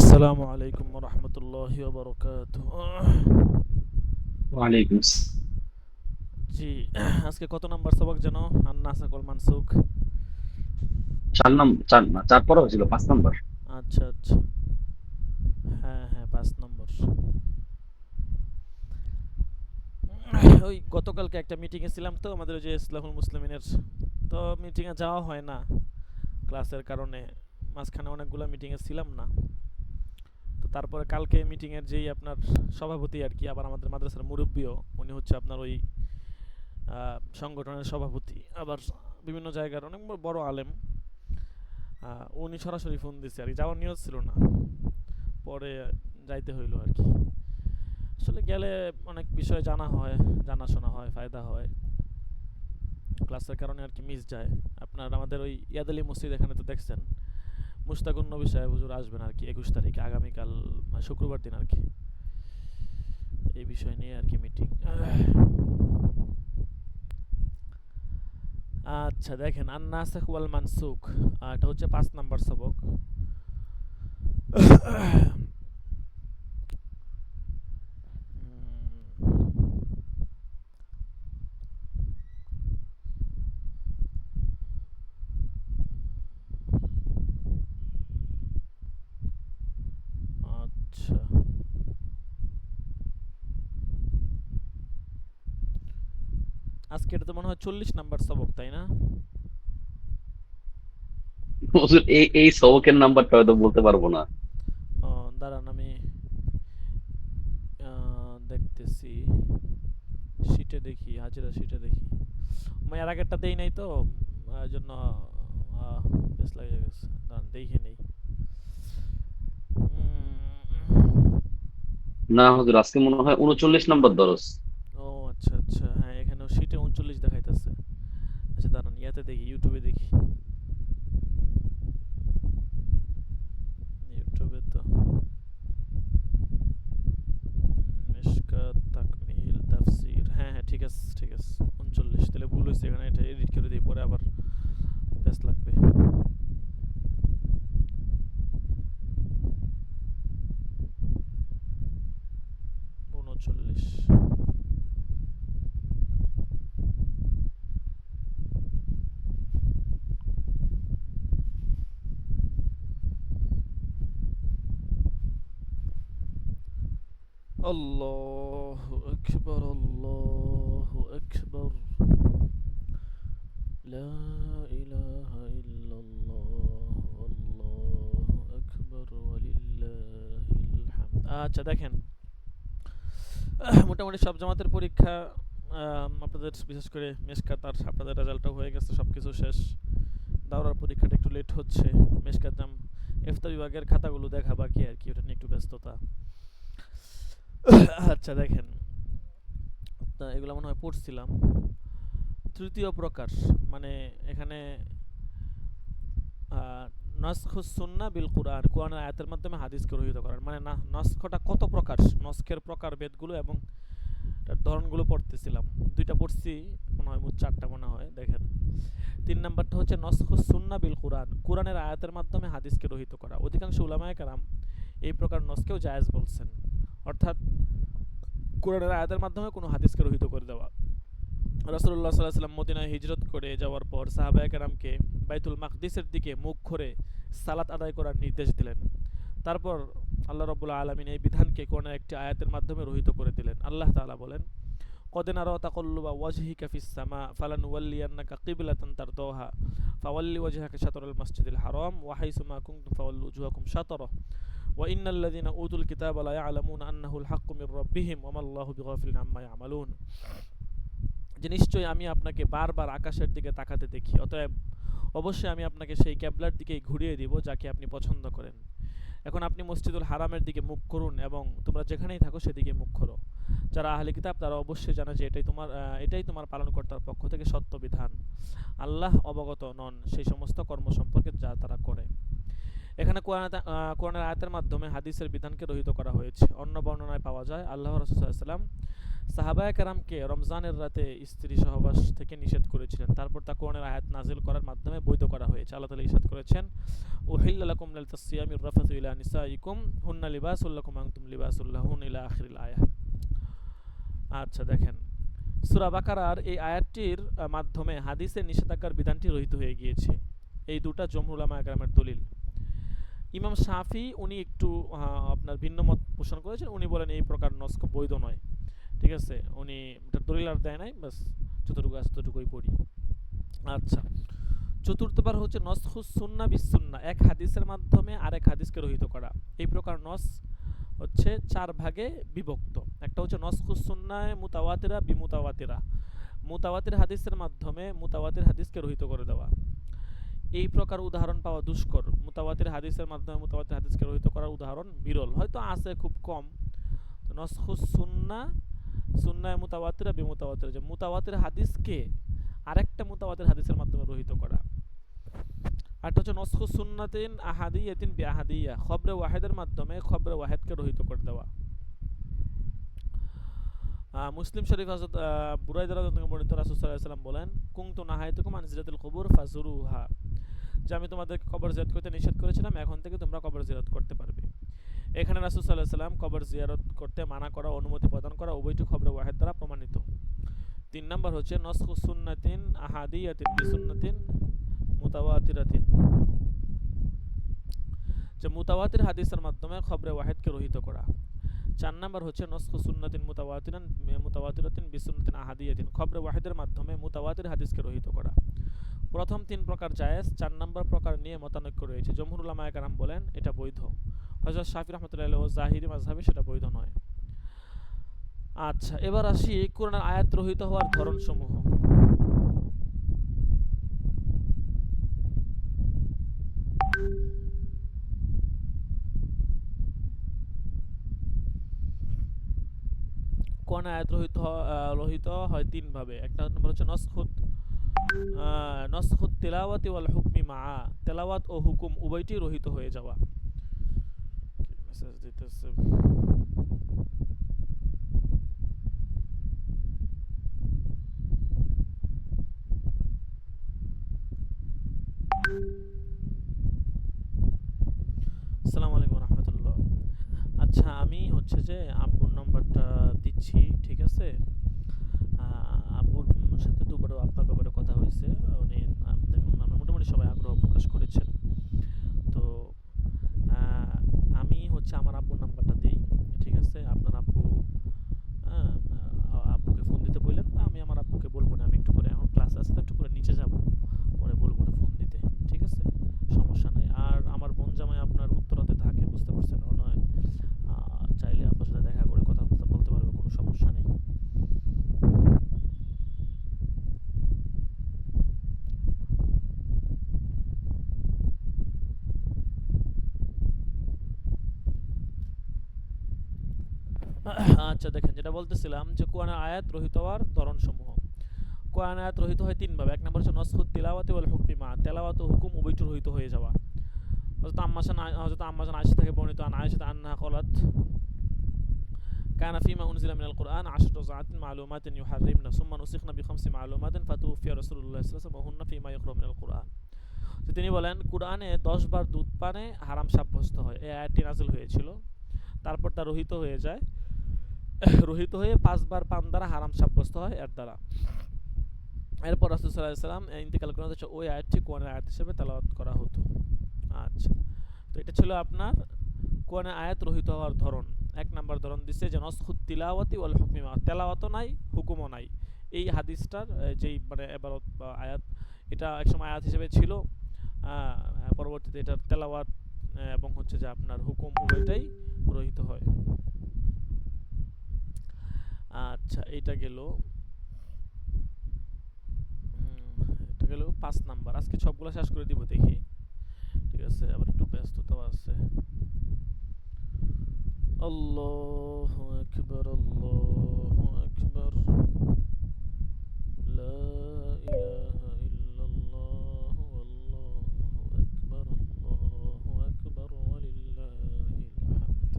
আসসালামু আলাইকুম রহমতুল্লাহি ওয়া বারাকাতুহু। ওয়ালাইকুম আসসালাম। জি, আজকে কত নাম্বার সবক যেন? আন-নাসাকুল মানসুখ। চার না, চার পরে হয়েছিল 5 নম্বর। আচ্ছা আচ্ছা, হ্যাঁ হ্যাঁ, 5 নম্বর। ওই গতকালকে একটা মিটিংয়ে ছিলাম, তো আমাদের ওই যে ইসলাহুল মুসলিমিনের, তো মিটিংয়ে যাওয়া হয় না ক্লাসের কারণে। মাঝখানে অনেকগুলো মিটিংয়ে ছিলাম না। তো তারপরে কালকে মিটিংয়ের যেই আপনার সভাপতি আর কি, আবার আমাদের মাদ্রাসার মুরব্বিও, উনি হচ্ছে আপনার ওই সংগঠনের সভাপতি, আবার বিভিন্ন জায়গার অনেক বড় আলেম। উনি সরাসরি ফোন দিছে আর কি, যাওয়ার নিয়ত ছিল না, পরে যাইতে হইলো আর কি। আসলে গেলে অনেক বিষয় জানা হয়, জানাশোনা হয়, ফায়দা হয়। ক্লাসের কারণে আর কি মিস যায়। আপনার আমাদের ওই ইয়াদ আলী মসজিদ, এখানে তো দেখছেন মুশতাকুন নবী সাহেব হুজুর আসবেন আর কি 21 তারিখে, আগামীকাল, মানে শুক্রবার দিন আর কি। এই বিষয় নিয়ে আর কি মিটিং। আচ্ছা দেখেন, আন নাসিখ ওয়াল মানসুখ, এটা হচ্ছে 5 নাম্বার সবক। আচ্ছা, আজকে এটা তো মনে হয় 40 নাম্বার সবক, তাই না? হুজুর, এই এই সবকের নাম্বারটা হয়তো বলতে পারবো না। ও, দাঁড়ান আমি দেখতেছি, শিটে দেখি, হাজিরা শিটে দেখি। আমি আর আগেরটা দেই নাই তো, এই জন্য বেশ লাগে গেছে। দাঁড়ান দেখে নেই। না হুজুর, আজকে মনে হয় 39 নম্বর দরস। ও আচ্ছা আচ্ছা, হ্যাঁ এখানেও শিটে 39 দেখাইতেছে। আচ্ছা দাঁড়ান, ইয়াতে দেখি, ইউটিউবে দেখি। ইউটিউবে তো মিশকাত তাকমিল তাফসির, হ্যাঁ হ্যাঁ, ঠিক আছে ঠিক আছে, 39। তাহলে ভুল হয়েছে, এখানে এটা এডিট করে দিই, পরে আবার বেশ লাগবে। 39। আল্লাহু আকবার, আল্লাহু আকবার, লা ইলাহা ইল্লাল্লাহ, আল্লাহু আকবার, ওয়ালিল্লাহিল হামদ। আচ্ছা দেখেন, মোটামুটি সব জামাতের পরীক্ষা, আপনাদের বিশেষ করে মেশকাত, আর আপনাদের রেজাল্টও হয়ে গেছে, সব কিছু শেষ। দাওরার পরীক্ষাটা একটু লেট হচ্ছে। মেশকাত জাম ইফতা বিভাগের খাতাগুলো দেখা বাকি আর কি, ওটা নিয়ে একটু ব্যস্ততা। আচ্ছা দেখেন, এগুলো মনে হয় পড়ছিলাম। তৃতীয় প্রকার, মানে এখানে নসখুস সুন্না বিল কুরআন, কোরআনের আয়াতের মাধ্যমে হাদিসকে রহিত করার, মানে না নসখটা কত প্রকার, নসখের প্রকার ভেদগুলো এবং তার ধরনগুলো পড়তেছিলাম। দুইটা পড়ছি মনে হয়, মোট 4টা মনে হয়। দেখেন, 3 নাম্বারটা হচ্ছে নসখুস সুন্না বিল কুরআন, কোরআনের আয়াতের মাধ্যমে হাদিসকে রহিত করা। অধিকাংশ উলামায়ে কেরাম এই প্রকার নসকেও জায়েজ বলছেন, অর্থাৎ কোরআনের আয়াতের মাধ্যমে কোনো হাদিসকে রহিত করে দেওয়া। রাসূলুল্লাহ সাল্লাল্লাহু আলাইহি ওয়াসাল্লাম মদিনায় হিজরত করে যাওয়ার পর সাহাবায়ে কেরামকে বাইতুল মাকদিসের দিকে মুখ করে সালাত আদায় করার নির্দেশ দিলেন। তারপর আল্লাহ রাব্বুল আলামিন এই বিধানকে কোরআনের একটি আয়াতের মাধ্যমে রহিত করে দিলেন। আল্লাহ তাআলা বলেন, قد نرى تقلب وجهك في السماء فلنولينك قبلة ترضاها فول وجهك شطر المسجد الحرام وحيث ما كنتم فولوا وجوهكم شطره وإن الذين أوتوا الكتاب لا يعلمون أنه الحق من ربهم وما الله بغافل عما يعملون। যে নিশ্চয়ই আমি আপনাকে বারবার আকাশের দিকে তাকাতে দেখি, অতএব অবশ্যই আমি আপনাকে সেই ক্যাবলার দিকেই ঘুরিয়ে দিব যাকে আপনি পছন্দ করেন। এখন আপনি মসজিদুল হারামের দিকে মুখ করুন এবং তোমরা যেখানেই থাকো সেদিকে মুখ করো। যারা আহলে কিতাব তারা অবশ্যই জানে যে এটাই তোমার পালনকর্তার পক্ষ থেকে সত্য বিধান। আল্লাহ অবগত নন সেই সমস্ত কর্ম সম্পর্কে যা তারা করে। এখানে কোরআনের আয়াতের মাধ্যমে হাদিসের বিধানকে রহিত করা হয়েছে। অন্য বর্ণনায় পাওয়া যায় আল্লাহ রাসূল সাল্লাল্লাহু আলাইহি ওয়াসাল্লাম সাহাবায়ে কেরামকে রমজানের রাতে স্ত্রী সহবাস থেকে নিষেধ করেছিলেন, তারপর তা কোরআনের আয়াত নাজিল করার মাধ্যমে বৈধ করা হয়েছে। আল্লাহ তাআলা ইরশাদ করেছেন, উহিল্লা লাকুম লাইলাতাস সিয়ামির রাফাতু ইলা নিসাইকুম হুন্না লিবাসুল লাকুম আনতুম লিবাসুল লাহুন ইলা আখিরিল আয়াহ। আচ্ছা দেখেন, সূরা বাকারার এই আয়াতটির মাধ্যমে হাদিসের নিষেধাজ্ঞার বিধানটি রহিত হয়ে গিয়েছে। এই দুটা জমহুর উলামায়ে কেরামের দলিল। ইমাম শাফি উনি একটু আপনার ভিন্ন মত পোষণ করেছেন, উনি বলেন এই প্রকার নস্ক বৈধ নয়। ঠিক আছে, উনি এটা দলিল আর দেয় নাই, বাস যতটুকু আছে ততটুকুই পড়ি। আচ্ছা, চতুর্থবার হচ্ছে নসখুস সুন্না বিস সুন্না, এক হাদিসের মাধ্যমে আরেক হাদিসকে রহিত করা। এই প্রকার নস হচ্ছে চার ভাগে বিভক্ত। একটা হচ্ছে নসখুস সুন্নায়ে মুতাওয়াতিরা বিমুতাওয়াতিরা, মুতাওয়াতির হাদিসের মাধ্যমে মুতাওয়াতির হাদিসকে রহিত করে দেওয়া। এই প্রকার উদাহরণ পাওয়া দুষ্কর। মুতাওয়াতির হাদিসের মাধ্যমে মুতাওয়াতির হাদিসকে রহিত করার উদাহরণ বিরল, হয়তো আছে খুব কম। নসখুস সুন্না, সুন্নায়ে মুতাওয়াতিরা বিমুতাওয়াতিরা, যে মুতাওয়াতির হাদিসকে আরেকটা মুতাওয়াতির হাদিসের মাধ্যমে রহিত করা। আরেকটা হচ্ছে নসখুস সুন্নাতিন আহাদিয়াতিন বিআহাদিয়া, খবরে ওয়াহিদের মাধ্যমে খবরে ওয়াহিদকে রহিত করে দেওয়া। মুসলিম শরীফ হযরত বুরাইদা রাদিয়াল্লাহু আনহু বর্ণিত, রাসূল সাল্লাল্লাহু আলাইহি ওয়াসাল্লাম বলেন, কুনতু নাহাইতুকুম আন জিরাতিল কুবুর ফাজুরুহা, যে আমি তোমাদেরকে কবর জিয়ারত করতে নিষেধ করেছিলাম, এখন থেকে তোমরা কবর জিয়ারত করতে পারবে। এখানে রাসূল সাল্লাল্লাহু আলাইহি ওয়াসাল্লাম কবর জিয়ারত করতে মানা করা, অনুমতি প্রদান করা উভয়টি খবরে ওয়াহিদ দ্বারা প্রমাণিত। 3 নাম্বার হচ্ছে নসখুস সুন্নাতিন আহাদিয়াতিন বিসুন্নাতিন মুতাওয়াতিরাতিন, যে মুতাওয়াতির হাদিসের মাধ্যমে খবরে ওয়াহিদকে রহিত করা। 4 নাম্বার হচ্ছে নসখুস সুন্নাতিন মুতাওয়াতিরাতিন বিসুন্নাতিন আহাদিয়াতিন, খবরে ওয়াহিদের মাধ্যমে মুতাওয়াতির হাদিসকে রহিত করা। প্রথম 3 প্রকার জায়েজ, 4 নাম্বার প্রকার নিয়ে মতানৈক্য রয়েছে। জমহুর উলামায়ে কেরাম বলেন এটা বৈধ। হযরত শাফি রাহমাতুল্লাহি আলাইহি ও জাহিরি মাযহাবে সেটা বৈধ নয়। আচ্ছা, এবার আসি কোরআনের আয়াত রহিত হওয়ার ধরনসমূহ। কোরআনের আয়াত রহিত হয় 3 ভাবে। একটা নম্বর হচ্ছে নসখুত তিলাওয়াতি ওয়াল হুকমি মা, তেলাওয়াত ও হুকুম উভয়টি রহিত হয়ে যাওয়া। মেসেজ দিতেছে। আসসালামু আলাইকুম রাহমাতুল্লাহ। আচ্ছা, আমি হচ্ছে যে আব্বুর নাম্বারটা দিচ্ছি, ঠিক আছে? আব্বুর সাথে দুবারও আপনার ব্যাপারে কথা হয়েছে, উনি মোটামুটি সবাই আগ্রহ প্রকাশ করেছেন। তো আমি হচ্ছে আমার আব্বুর নাম্বারটা দিই, ঠিক আছে? আপনার আব্বু আব্বুকে ফোন দিতে বললেন, বা আমি আমার আব্বুকে বলবো না, আমি একটু পরে, এখন ক্লাস আছে তো একটু পরে নিচে যাব, পরে বলবো না ফোন দিতে, ঠিক আছে? সমস্যা নাই। আর আমার বোন জামাই আপনার উত্তরাতে থাকে, বুঝতে পারছেন? ও নয় চাইলে আপনার সাথে দেখা করে কথা বলতে পারবে, কোনো সমস্যা নেই। আচ্ছা দেখেন, যেটা বলতেছিলাম যে কোরআনের আয়াত রহিত হওয়ার ধরনসমূহ। কোরআনের আয়াত রহিত হয় 3 ভাবে। এক নম্বর হচ্ছে নসখুত তিলাওয়াতি ওয়াল হুকমি মা, তেলাওয়াত ও হুকুম উভয়টি রহিত হয়ে যাওয়া। হযরত আম্মাজান আয়েশা থেকে বর্ণিত, আন আয়েশা আন্নাহা ক্বালাত কানা ফীমা উনজিলা মিনাল কুরআন 10 রাযাতিন মালুমাতিন ইউহাররিমনা সুম্মা নুসিখনা বিখামসি মালুমাতিন ফাতুফিয়া রাসূলুল্লাহ সাল্লাল্লাহু আলাইহি ওয়াসাল্লাম ওয়া হুন্না ফীমা ইয়াকরাউ মিনাল কুরআন। যে তিনি বলেন, কুরআনে 10 বার দুধ পানে হারাম সাব্যস্ত হয়, এই আয়াতটি নাযিল হয়েছিল। তারপর তা রহিত হয়ে যায়, রহিত হয়ে 5 বার পান দ্বারা হারাম সাব্যস্ত হয় এর দ্বারা। এরপর রাসূল সাল্লাল্লাহু আলাইহি ওয়াসাল্লাম ইন্তিকাল করেন, হচ্ছে ওই আয়াতটি কোরআনের আয়াত হিসেবে তেলাওয়াত করা হতো। আচ্ছা, তো এটা ছিল আপনার কোরআনের আয়াত রহিত হওয়ার ধরন। 1 নাম্বার ধরন দিচ্ছে যে নসখুত তিলাওয়াতি ওয়াল হুকমি মা, তেলাওয়াতও নাই হুকুমও নাই। এই হাদিসটার যেই মানে ইবারত বা আয়াত, এটা একসময় আয়াত হিসেবে ছিল, পরবর্তীতে এটার তেলাওয়াত এবং হচ্ছে যে আপনার হুকুম উভয়টাই রহিত হয়। আচ্ছা, এটা গেল 5 নাম্বার। আজকে সবগুলো শেষ করে দিব দেখি, ঠিক আছে? আবার একটু ব্যস্ততাও আছে। আল্লাহু আকবার, আল্লাহু আকবার, লা ইলাহা ইল্লাল্লাহ, আল্লাহু আকবার, আল্লাহু আকবার ওয়ালিল্লাহিল হামদ।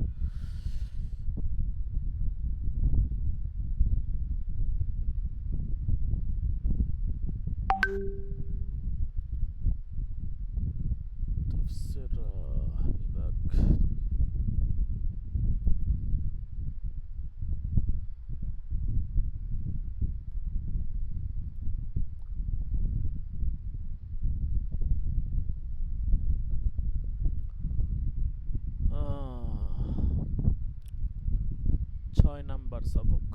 6 নাম্বার সবক।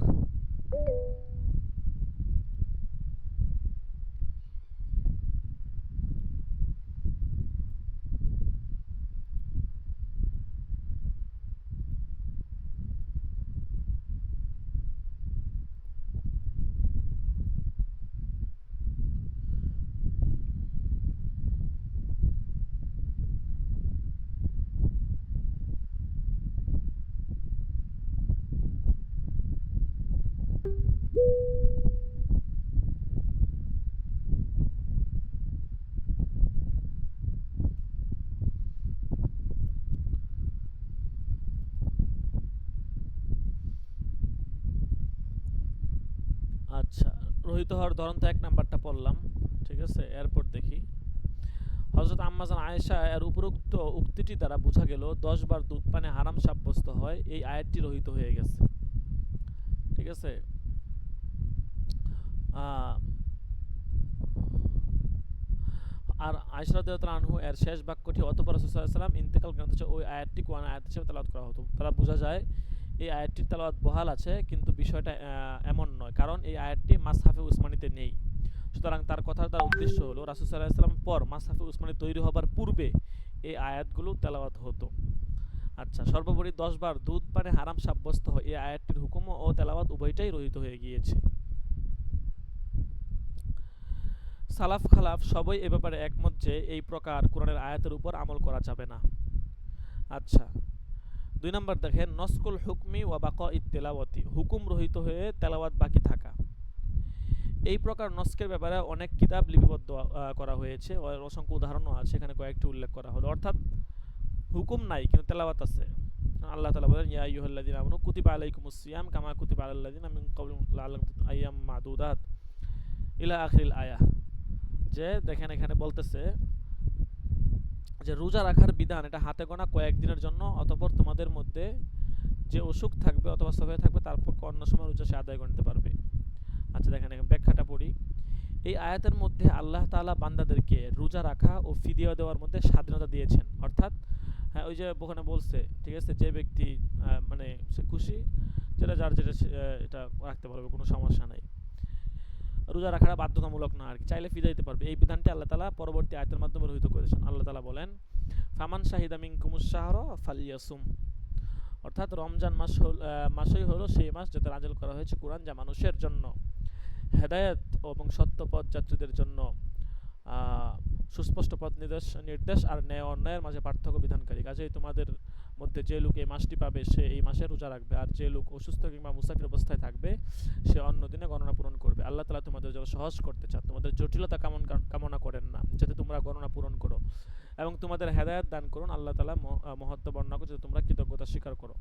আচ্ছা, রহিত হওয়ার ধরন তো 1 নাম্বারটা পড়লাম, ঠিক আছে। এরপর দেখি হযরত আম্মাজান আয়েশা এর উপরোক্ত উক্তিটি দ্বারা বোঝা গেল 10 বার দুধ পানে হারাম সাব্যস্ত হয়, এই আয়াতটি রহিত হয়ে গেছে, ঠিক আছে। আহ, আর আয়েশা রাদিয়াল্লাহু আনহু এর শেষ বাক্যটি অতঃপর রাসূল সাল্লাল্লাহু আলাইহি ওয়াসাল্লাম ইন্তেকাল গ্রন্থ ওই আয়াতটি কোরআন আয়াত হিসেবে তেলাওয়াত করা হতো। তারা বোঝা যায় এই আয়াতটির তেলাওয়াত বহাল আছে, কিন্তু বিষয়টা এমন নয়, কারণ এই আয়াতটি মাসহাফে উসমানিতে নেই। সুতরাং তার কথার দ্বারা উদ্দেশ্য হলো রাসূল সাল্লাল্লাহু আলাইহি ওয়াসাল্লাম পর মাসহাফে উসমানি তৈরি হবার পূর্বে এই আয়াতগুলো তেলাওয়াত হতো। আচ্ছা, সর্বোপরি 10 বার দুধ পানে হারাম সাব্যস্ত হয় এই আয়াতটির হুকুম ও তেলাওয়াত উভয়টাই রহিত হয়ে গিয়েছে। সালাফ খালাফ সবই এ ব্যাপারে একমত যে এই প্রকার কোরআনের আয়াতের উপর আমল করা যাবে না। আচ্ছা, 2 নম্বর দেখেন নসকুল হুকমি ওয়া বাকাইত তেলাওয়াতি, হুকুম রহিত হয়ে তেলাওয়াত বাকি থাকা। এই প্রকার নস্কের ব্যাপারে অনেক কিতাব লিপিবদ্ধ করা হয়েছে, অসংখ্য উদাহরণও আছে, এখানে কয়েকটি উল্লেখ করা হলো। অর্থাৎ হুকুম নাই কিন্তু তেলাওয়াত আছে। আল্লাহ তাআলা বলেন ইয়া আইয়ুহাল্লাযীনা আমানু কুতিবা আলাইকুমুস সিয়াম কামা কুতিবা আলাল লাযীনা মিন ক্বাবলিকুম লাআল্লাকুম আইয়াম মাদুদাত ইলা আখিরিল আয়াহ। যে দেখেন এখানে বলতেছে যে রোজা রাখার বিধান এটা হাতে গোনা কয়েকদিনের জন্য, অতঃপর তোমাদের মধ্যে যে অসুখ থাকবে অথবা সফরে থাকবে তারপর অন্য সময় রোজা সে আদায় করতে পারবে। আচ্ছা দেখেন এখানে ব্যাখ্যাটা পড়ি। এই আয়াতের মধ্যে আল্লাহ তাআলা বান্দাদেরকে রোজা রাখা ও ফিদিয়া দেওয়ার মধ্যে স্বাধীনতা দিয়েছেন। অর্থাৎ হ্যাঁ, ওই যে ওখানে বলছে, ঠিক আছে, যে ব্যক্তি মানে সে খুশি যেটা যার যেটা এটা রাখতে পারবে, কোনো সমস্যা নাই। রোজা রাখাটা বাধ্যতামূলক না, আর কি চাইলে ফিদা দিতে পারবে। এই বিধানটি আল্লাহ তাআলা পরবর্তী আয়াতের মাধ্যমে রহিত করেছেন। আল্লাহ তাআলা বলেন ফামান শাহিদা মিনকুমুশ শাহরা ফালিয়াসুম, অর্থাৎ রমজান মাসই হলো সেই মাস যাতে নাযিল করা হয়েছে কোরআন, যা মানুষের জন্য হেদায়েত এবং সত্য পথ যাত্রীদের জন্য সুস্পষ্ট পথ নির্দেশ আর ন্যায় অন্যায়ের মাঝে পার্থক্য বিধানকারী। কাজেই তোমাদের মধ্যে যে লোক এই মাসটি পাবে সে এই মাসে রোজা রাখবে, আর যে লোক অসুস্থ কিংবা মুসাফির অবস্থায় থাকবে সে অন্য দিনে গণনা পূরণ করবে। আল্লাহ তাআলা তোমাদের জন্য সহজ করতে চান, তোমাদের জটিলতা কামনা করেন না, যাতে তোমরা গণনা পূরণ করো, এবং তোমাদের হেদায়েত দান করুন। আল্লাহ তাআলা মহত্ব বর্ণনা করে যাতে তোমরা কৃতজ্ঞতা স্বীকার করো।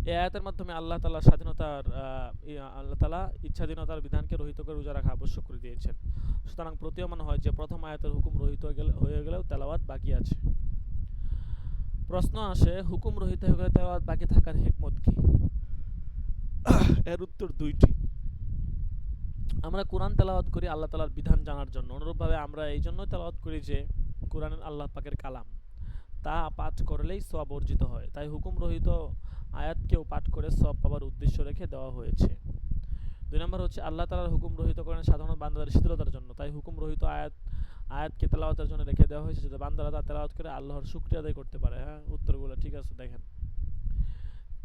এই আয়াতের মাধ্যমে আল্লাহ তাআলা ইচ্ছাধীনতার বিধানকে রহিত করে রোজা রাখা আবশ্যক করে দিয়েছেন। সুতরাং প্রতীয়মান হয় যে প্রথম আয়াতের হুকুম রহিত হয়ে গেলেও তেলাওয়াত বাকি আছে। প্রশ্ন আসে, হুকুম রহিত হয়ে গেলে তেলাওয়াত বাকি থাকার হিকমত কি? এর উত্তর দুইটি। আমরা কোরআন তেলাওয়াত করি আল্লাহ তাআলার বিধান জানার জন্য, অনুরূপভাবে আমরা এই জন্য তেলাওয়াত করি যে কোরআন আল্লাহ পাকের কালাম, তা পাঠ করলেই সওয়াব অর্জিত হয়। তাই হুকুম রহিত আয়াতকেও পাঠ করে সওয়াব পাওয়ার উদ্দেশ্য রেখে দেওয়া হয়েছে। 2 নম্বর হচ্ছে আল্লাহ তাআলার হুকুম রহিত করেন সাধারণ বান্দাদের শিথিলতার জন্য, তাই হুকুম রহিত আয়াতকে তেলাওয়াতের জন্য রেখে দেওয়া হয়েছে যাতে বান্দারা তা তেলাওয়াত করে আল্লাহর শুকরিয়া আদায় করতে পারে। হ্যাঁ, উত্তরগুলো ঠিক আছে দেখেন।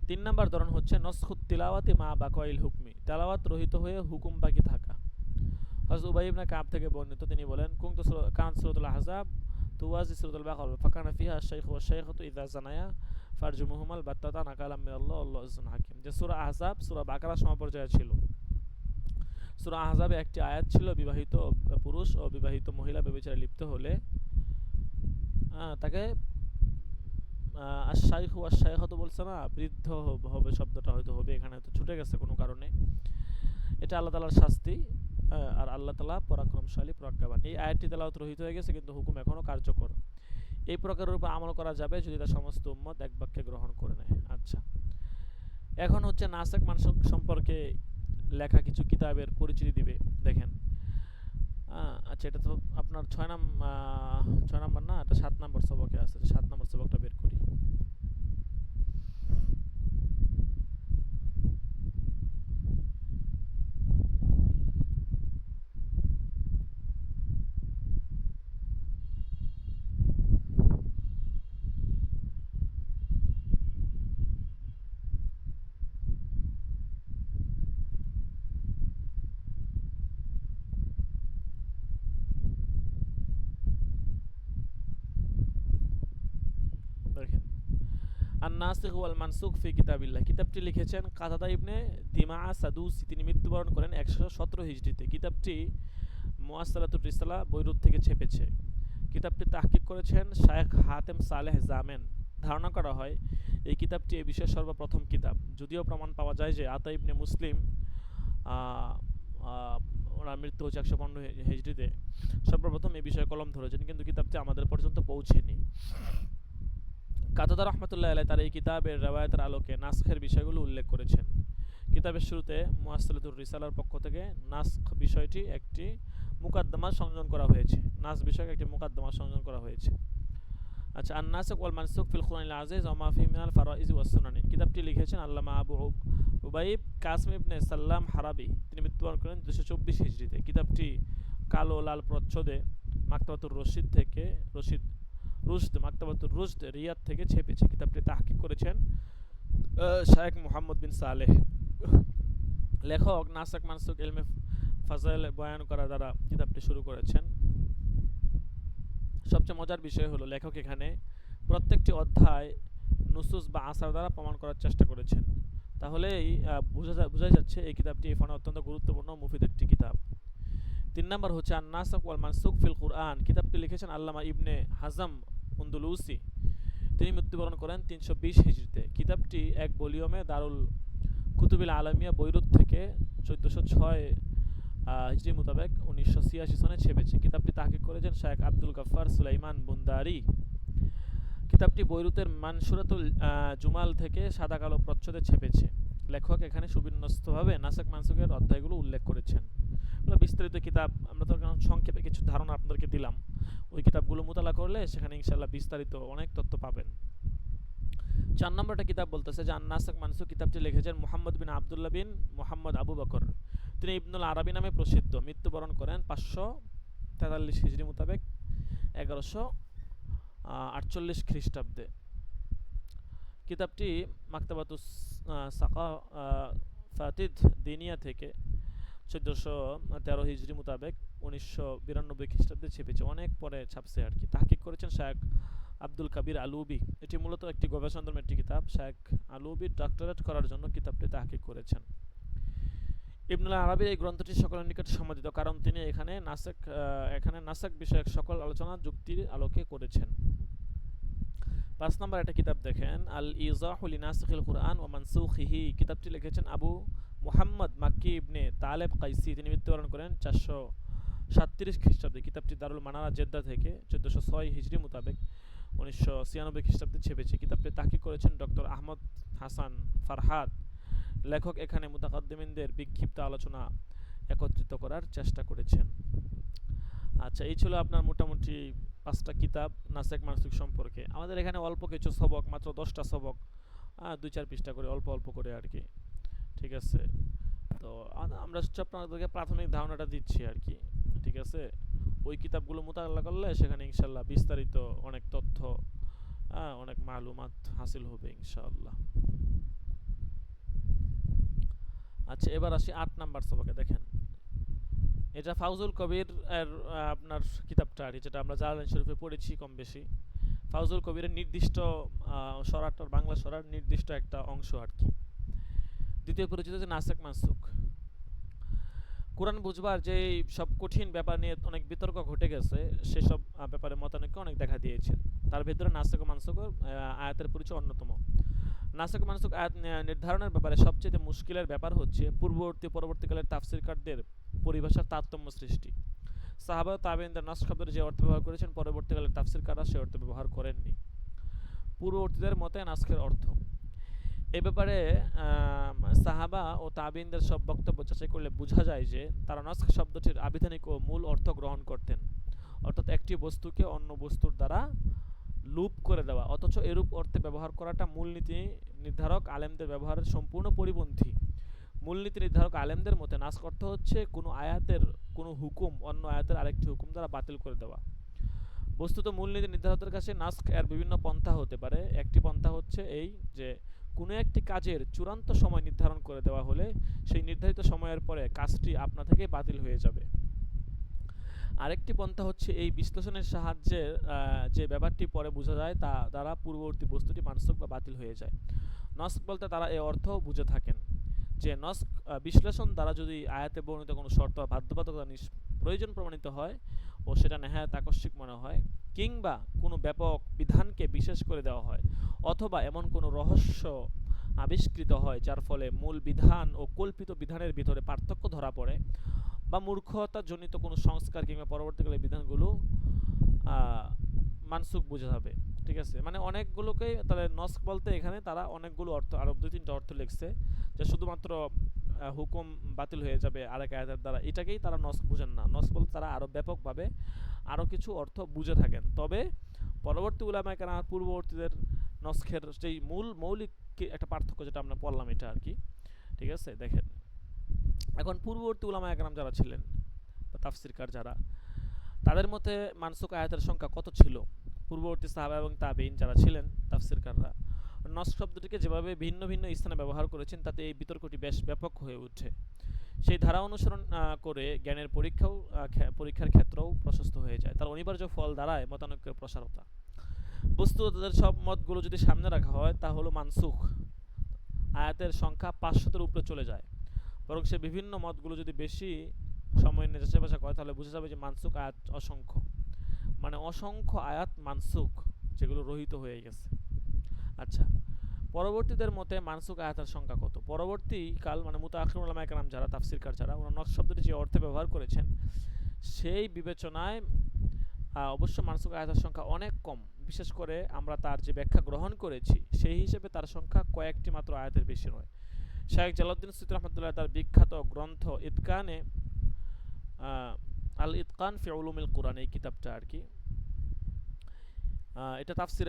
3 নম্বর ধরন হচ্ছে নসখুত তিলাওয়াতি মা বাকাইল হুকমি, তেলাওয়াত রহিত হয়ে হুকুম বাকি থাকা। হযরত উবাই ইবনে কাব থেকে বর্ণিত, তিনি বলেন কুনতু কান সূরাতুল আহজাব তুওয়াজি সূরাতুল বাকারা ফাকানা ফিহা আশ-শাইখু ওয়াশ-শাইখাতু ইযা জানায়া ফারজুমুহুমাল বাত্তাতা নাকালাম মিনাল্লাহ আল্লাহু আযীজুন হাকীম। যে সূরা আহজাব সূরা বাকারা সমপর্যায়ে ছিল। সূরা আহজাবে একটি আয়াত ছিল বিবাহিত পুরুষ ও বিবাহিত মহিলা ব্যভিচারে লিপ্ত হলে তাকে আশ-শাইখু ওয়াশ-শাইখাতু বলছে না, বৃদ্ধ হবে শব্দটা হয়তো হবে, এখানে হয়তো ছুটে গেছে কোনো কারণে। এটা আল্লাহ তাআলার শাস্তি, আর আল্লাহ তাআলা পরাক্রমশালী প্রজ্ঞাবান। এই আয়াতটি তেলাওয়াত রহিত হয়ে গেছে কিন্তু হুকুম এখনো কার্যকর। এই প্রকারের উপর আমল করা যাবে যদি তা সমস্ত উম্মত এক বাক্যে গ্রহণ করে নেয়। আচ্ছা, এখন হচ্ছে নাসেখ মানসুখ সম্পর্কে লেখা কিছু কিতাবের পরিচিতি দিবে। দেখেন আচ্ছা, এটা তো আপনার 6 নাম্বার না, এটা 7 নাম্বার সবকে আছে। 7 নাম্বার সবকটা বের করি। আন-নাসিখ ওয়াল মানসুখ ফি কিতাবিল্লাহ, কিতাবটি লিখেছেন কাতাদা ইবনে দিমাআ সাদুসি, তিনি মৃত্যুবরণ করেন 117 হিজরিতে। কিতাবটি মুআসসালাতুর রিসালা বৈরুত থেকে ছেপেছে। কিতাবটি তাহকিক করেছেন শায়েখ হাতেম সালেহ জামেন। ধারণা করা হয় এই কিতাবটি এই বিষয়ে সর্বপ্রথম কিতাব, যদিও প্রমাণ পাওয়া যায় যে আতা ইবনে মুসলিম আহ, আহ, ওনার মৃত্যু হচ্ছে 115 হিজরিতে, সর্বপ্রথম এই বিষয়ে কলম ধরেছেন, কিন্তু কিতাবটি আমাদের পর্যন্ত পৌঁছেনি। কাতাদা রহমতুল্লাহ আলাইহি তার এই কিতাবের রেওয়ায়াতের আলোকে নাসখের বিষয়গুলো উল্লেখ করেছেন। কিতাবের শুরুতে মুআসসালাতুর রিসালার পক্ষ থেকে নাসখ বিষয়টি একটি মুকাদ্দমা সংযোজন করা হয়েছে, নাস বিষয়ক একটি মুকাদ্দমা সংযোজন করা হয়েছে। আচ্ছা, আন-নাসিখ ওয়াল মানসুখ ফিল কুরআনিল আজিজ ওয়া মা ফিহি মিনাল ফারাইজ ওয়াস সুনানি, কিতাবটি লিখেছেন আল্লামা আবু উবাইব কাসিম ইবনে সাল্লাম হারাবি, তিনি মৃত্যুবরণ করেন 224 হিজরিতে। কিতাবটি কালো লাল প্রচ্ছদে মাকতাবাতুর মাকতাবাতুর রুশদ রিয়াদ থেকে ছেপেছে। কিতাবটি তাহকিক করেছেন শায়েখ মুহাম্মদ বিন সালেহ। লেখক নাসিখ মানসুখ ইলমে ফাজাইল বয়ান করা দ্বারা কিতাবটি শুরু করেছেন। সবচেয়ে মজার বিষয় হলো লেখক এখানে প্রত্যেকটি অধ্যায় নুসুস বা আসার দ্বারা প্রমাণ করার চেষ্টা করেছেন। তাহলেই বোঝা যাচ্ছে এই কিতাবটি এই ফোনে অত্যন্ত গুরুত্বপূর্ণ ও মুফিদ একটি কিতাব। 3 নম্বর হচ্ছে আন-নাসিখ ওয়াল মানসুখ ফিল কুরআন, কিতাবটি লিখেছেন আল্লামা ইবনে হাজম উন্দুলুসি, তিনি মৃত্যুবরণ করেন 320 হিজরিতে। কিতাবটি এক ভলিউমে দারুল কুতুবিল আলমিয়া বৈরুত থেকে 1406 হিজরি মোতাবেক 1986 সনে ছেপেছে। কিতাবটি তাহকিক করেছেন শায়েখ আব্দুল গাফফার সুলাইমান বুন্দারি। কিতাবটি বৈরুতের মানসুরাতুল জুমাল থেকে সাদা কালো প্রচ্ছদে ছেপেছে। লেখক এখানে সুবিন্যস্তভাবে নাসিখ মানসুখের অধ্যায়গুলো উল্লেখ করেছেন। বিস্তারিত কিতাব, আমরা তো সংক্ষেপে কিছু ধারণা আপনাদেরকে দিলাম, ওই কিতাবগুলো মোতালা করলে সেখানে ইনশাআল্লাহ বিস্তারিত অনেক তথ্য পাবেন। 4 নম্বরটা কিতাব বলতেছে যে আন-নাসিখ মানসুখ, কিতাবটি লিখেছেন মুহাম্মদ বিন আবদুল্লাহ বিন মুহাম্মদ আবু বকর, তিনি ইবনুল আরবি নামে প্রসিদ্ধ, মৃত্যুবরণ করেন 543 হিজরি মোতাবেক 1148 খ্রিস্টাব্দে। কিতাবটি মাকতাবাতুস সাকাফাতিদ দিনিয়া থেকে 1413 হিজরি মোতাবেক 1992 খ্রিস্টাব্দে ছেপেছে, অনেক পরে ছাপছে আর কি। তাহকিক করেছেন শায়েখ আব্দুল কাবির আলুবি। এটি মূলত একটি গবেষণাধর্মী একটি কিতাব। শায়েখ আলুবি ডক্টরেট করার জন্য কিতাবটি তাহকিক করেছেন। ইবনুল আরবি এই গ্রন্থটি সকলের নিকটে সম্মানিত, কারণ তিনি এখানে নাসিখ বিষয়ক সকল আলোচনা যুক্তির আলোকে করেছেন। 5 নম্বর একটা কিতাব দেখেন, আল ইজাহু লিনাসিখিল কুরআন ওয়া মানসুখিহি, কিতাবটি লিখেছেন আবু মুহাম্মদ মাক্কি ইবনে তালেব কাইসি, তিনি মৃত্যুবরণ করেন 437 খ্রিস্টাব্দে। কিতাবটি দারুল মানারা জেদ্দা থেকে 1406 হিজরি মোতাবেক 1996 খ্রিস্টাব্দে ছেপেছে। কিতাবটি তাহকিক করেছেন ডক্টর আহমদ হাসান ফারহাদ। লেখক এখানে মুতাকাদ্দিমিনদের বিক্ষিপ্ত আলোচনা একত্রিত করার চেষ্টা করেছেন। আচ্ছা, এই ছিল আপনার মোটামুটি 5টা কিতাব নাসিখ মানসুখ সম্পর্কে। আমাদের এখানে অল্প কিছু সবক, মাত্র 10টা সবক, 2-4 পৃষ্ঠা করে, অল্প অল্প করে আর কি। ঠিক আছে, তো আমরা হচ্ছে আপনাদেরকে প্রাথমিক ধারণাটা দিচ্ছি আর কি। ঠিক আছে, ওই কিতাবগুলো মোতালা করলে সেখানে ইনশাল্লাহ বিস্তারিত অনেক তথ্য, অনেক মালুমাত হাসিল হবে ইনশাআল্লাহ। আচ্ছা, এবার আসি 8 নাম্বার সবকে। দেখেন, এটা ফাউজুল কবির এর আপনার কিতাবটা আর যেটা আমরা জালালাইন শরীফে পড়েছি কম বেশি। ফাউজুল কবিরের নির্দিষ্ট সরাটার বাংলা সরার নির্দিষ্ট একটা অংশ আর কি। দ্বিতীয় পরিচিত যে নাসিখ মানসুখ। কোরআন বুঝবার যে সব কঠিন ব্যাপার নিয়ে অনেক বিতর্ক ঘটে গেছে, সেসব ব্যাপারে মতানৈক্য অনেক দেখা দিয়েছে। তার ভিতরে নাসিখ ও মানসুখ আয়াতের পরিচয় অন্যতম। নাসিখ মানসুখ আয়াত নির্ধারণের ব্যাপারে সবচেয়ে মুশকিলের ব্যাপার হচ্ছে পরবর্তীকালের তাফসীরকারদের পরিভাষার তারতম্য সৃষ্টি। সাহাবা ও তাবেঈনদের নাসখ শব্দের যে অর্থ ব্যবহার করেছেন, পরবর্তীকালের তাফসীরকাররা সে অর্থ ব্যবহার করেননি পূর্ববর্তীদের মতে নাসখের অর্থ। এ ব্যাপারে সাহাবা ও তাবেঈনদের সব বক্তব্য যাচাই করলে বোঝা যায় যে তারা নাসখ শব্দটির আবিধানিক ও মূল অর্থ গ্রহণ করতেন, অর্থাৎ একটি বস্তুকে অন্য বস্তুর দ্বারা লুপ করে দেওয়া, অথচ এরূপ অর্থে ব্যবহার করাটা মূলনীতি নির্ধারক আলেমদের ব্যবহারের সম্পূর্ণ পরিপন্থী। মূলনীতি নির্ধারক আলেমদের মতে নাসখ অর্থ হচ্ছে কোনো আয়াতের কোনো হুকুম অন্য আয়াতের আরেকটি হুকুম দ্বারা বাতিল করে দেওয়া। বস্তুত মূলনীতি নির্ধারকদের কাছে নাসখ এর বিভিন্ন পন্থা হতে পারে। একটি পন্থা হচ্ছে এই যে কোনো একটি কাজের চূড়ান্ত সময় নির্ধারণ করে দেওয়া হলে সেই নির্ধারিত সময়ের পরে কাজটি আপনা থেকেই বাতিল হয়ে যাবে। আরেকটি পন্থা হচ্ছে এই বিশ্লেষণের সাহায্যে যে ব্যাপারটি পরে বোঝা যায় তা দ্বারা পূর্ববর্তী বস্তুটি মানসুখ বা বাতিল হয়ে যায়। নস্ক বলতে তারা এই অর্থ বুঝে থাকেন যে নস্ক বিশ্লেষণ দ্বারা যদি আয়াতে বর্ণিত কোনো শর্ত বা বাধ্যবাধকতা প্রয়োজন প্রমাণিত হয় ও সেটা নেহায়াত আকস্মিক মনে হয়, কিংবা কোনো ব্যাপক বিধানকে বিশেষ করে দেওয়া হয়, অথবা এমন কোনো রহস্য আবিষ্কৃত হয় যার ফলে মূল বিধান ও কল্পিত বিধানের ভিতরে পার্থক্য ধরা পড়ে, বা মূর্খতাজনিত কোনো সংস্কার কিংবা পরবর্তীকালে বিধানগুলো মানসুখ বোঝা যাবে। ঠিক আছে, মানে অনেকগুলোকে তাহলে নস্ক বলতে এখানে তারা অনেকগুলো অর্থ, আরো দুই তিনটা অর্থ লিখছে, যে শুধুমাত্র হুকুম বাতিল হয়ে যাবে আরেক আয়াতের দ্বারা, এটাকেই তারা নস্ক বুঝেন না। নস্ক বলতে তারা আরো ব্যাপকভাবে আরো কিছু অর্থ বুঝে থাকেন। তবে পরবর্তী উলামায়ে কেরাম পূর্ববর্তীদের নস্কের যেই মৌলিক একটা পার্থক্য যেটা আমরা পড়লাম এটা আর কি। ঠিক আছে, দেখেন এখন পূর্ববর্তী উলামায়ে কেরাম যারা ছিলেন বা তাফসিরকার যারা, তাদের মতে মানসুখ আয়াতের সংখ্যা কত ছিল? পূর্ববর্তী সাহাবা এবং তাবেঈন যারা ছিলেন তাফসিরকাররা নস্ক শব্দটিকে যেভাবে ভিন্ন ভিন্ন স্থানে ব্যবহার করেছেন তাতে এই বিতর্কটি বেশ ব্যাপক হয়ে ওঠে। সেই ধারা অনুসরণ করে জ্ঞানের পরীক্ষার ক্ষেত্রেও প্রশস্ত হয়ে যায়। তার অনিবার্য ফল দাঁড়ায় মতানৈক্যের প্রসারতা। বস্তুত তাদের সব মতগুলো যদি সামনে রাখা হয় তা হলো মানসুখ আয়াতের সংখ্যা 500-এর উপরে চলে যায়। বরং সে বিভিন্ন মতগুলো যদি বেশি সময় নিয়ে যাচাই বাছাই করে তাহলে বোঝা যাবে যে মানসুখ আয়াত অসংখ্য, মানে অসংখ্য আয়াত মানসুখ যেগুলো রহিত হয়ে গেছে। আচ্ছা, পরবর্তীদের মতে মানসুখ আয়াতের সংখ্যা কত? পরবর্তীকাল মানে মুতাআখিরুন উলামায়ে কেরাম যারা তাফসীরকার যারা, ওরা নক্স শব্দটি যে অর্থে ব্যবহার করেছেন সেই বিবেচনায় অবশ্য মানসুখ আয়াতের সংখ্যা অনেক কম। বিশেষ করে আমরা তার যে ব্যাখ্যা গ্রহণ করেছি সেই হিসেবে তার সংখ্যা কয়েকটি মাত্র আয়াতের বেশি নয়। শাইখ জালালউদ্দিন সুয়ুতী রাহমাতুল্লাহ তার বিখ্যাত গ্রন্থ ইতকানে আল ইতকান ফি উলুমিল কুরআন, এই কিতাবটা আর কি, এটা তাফসির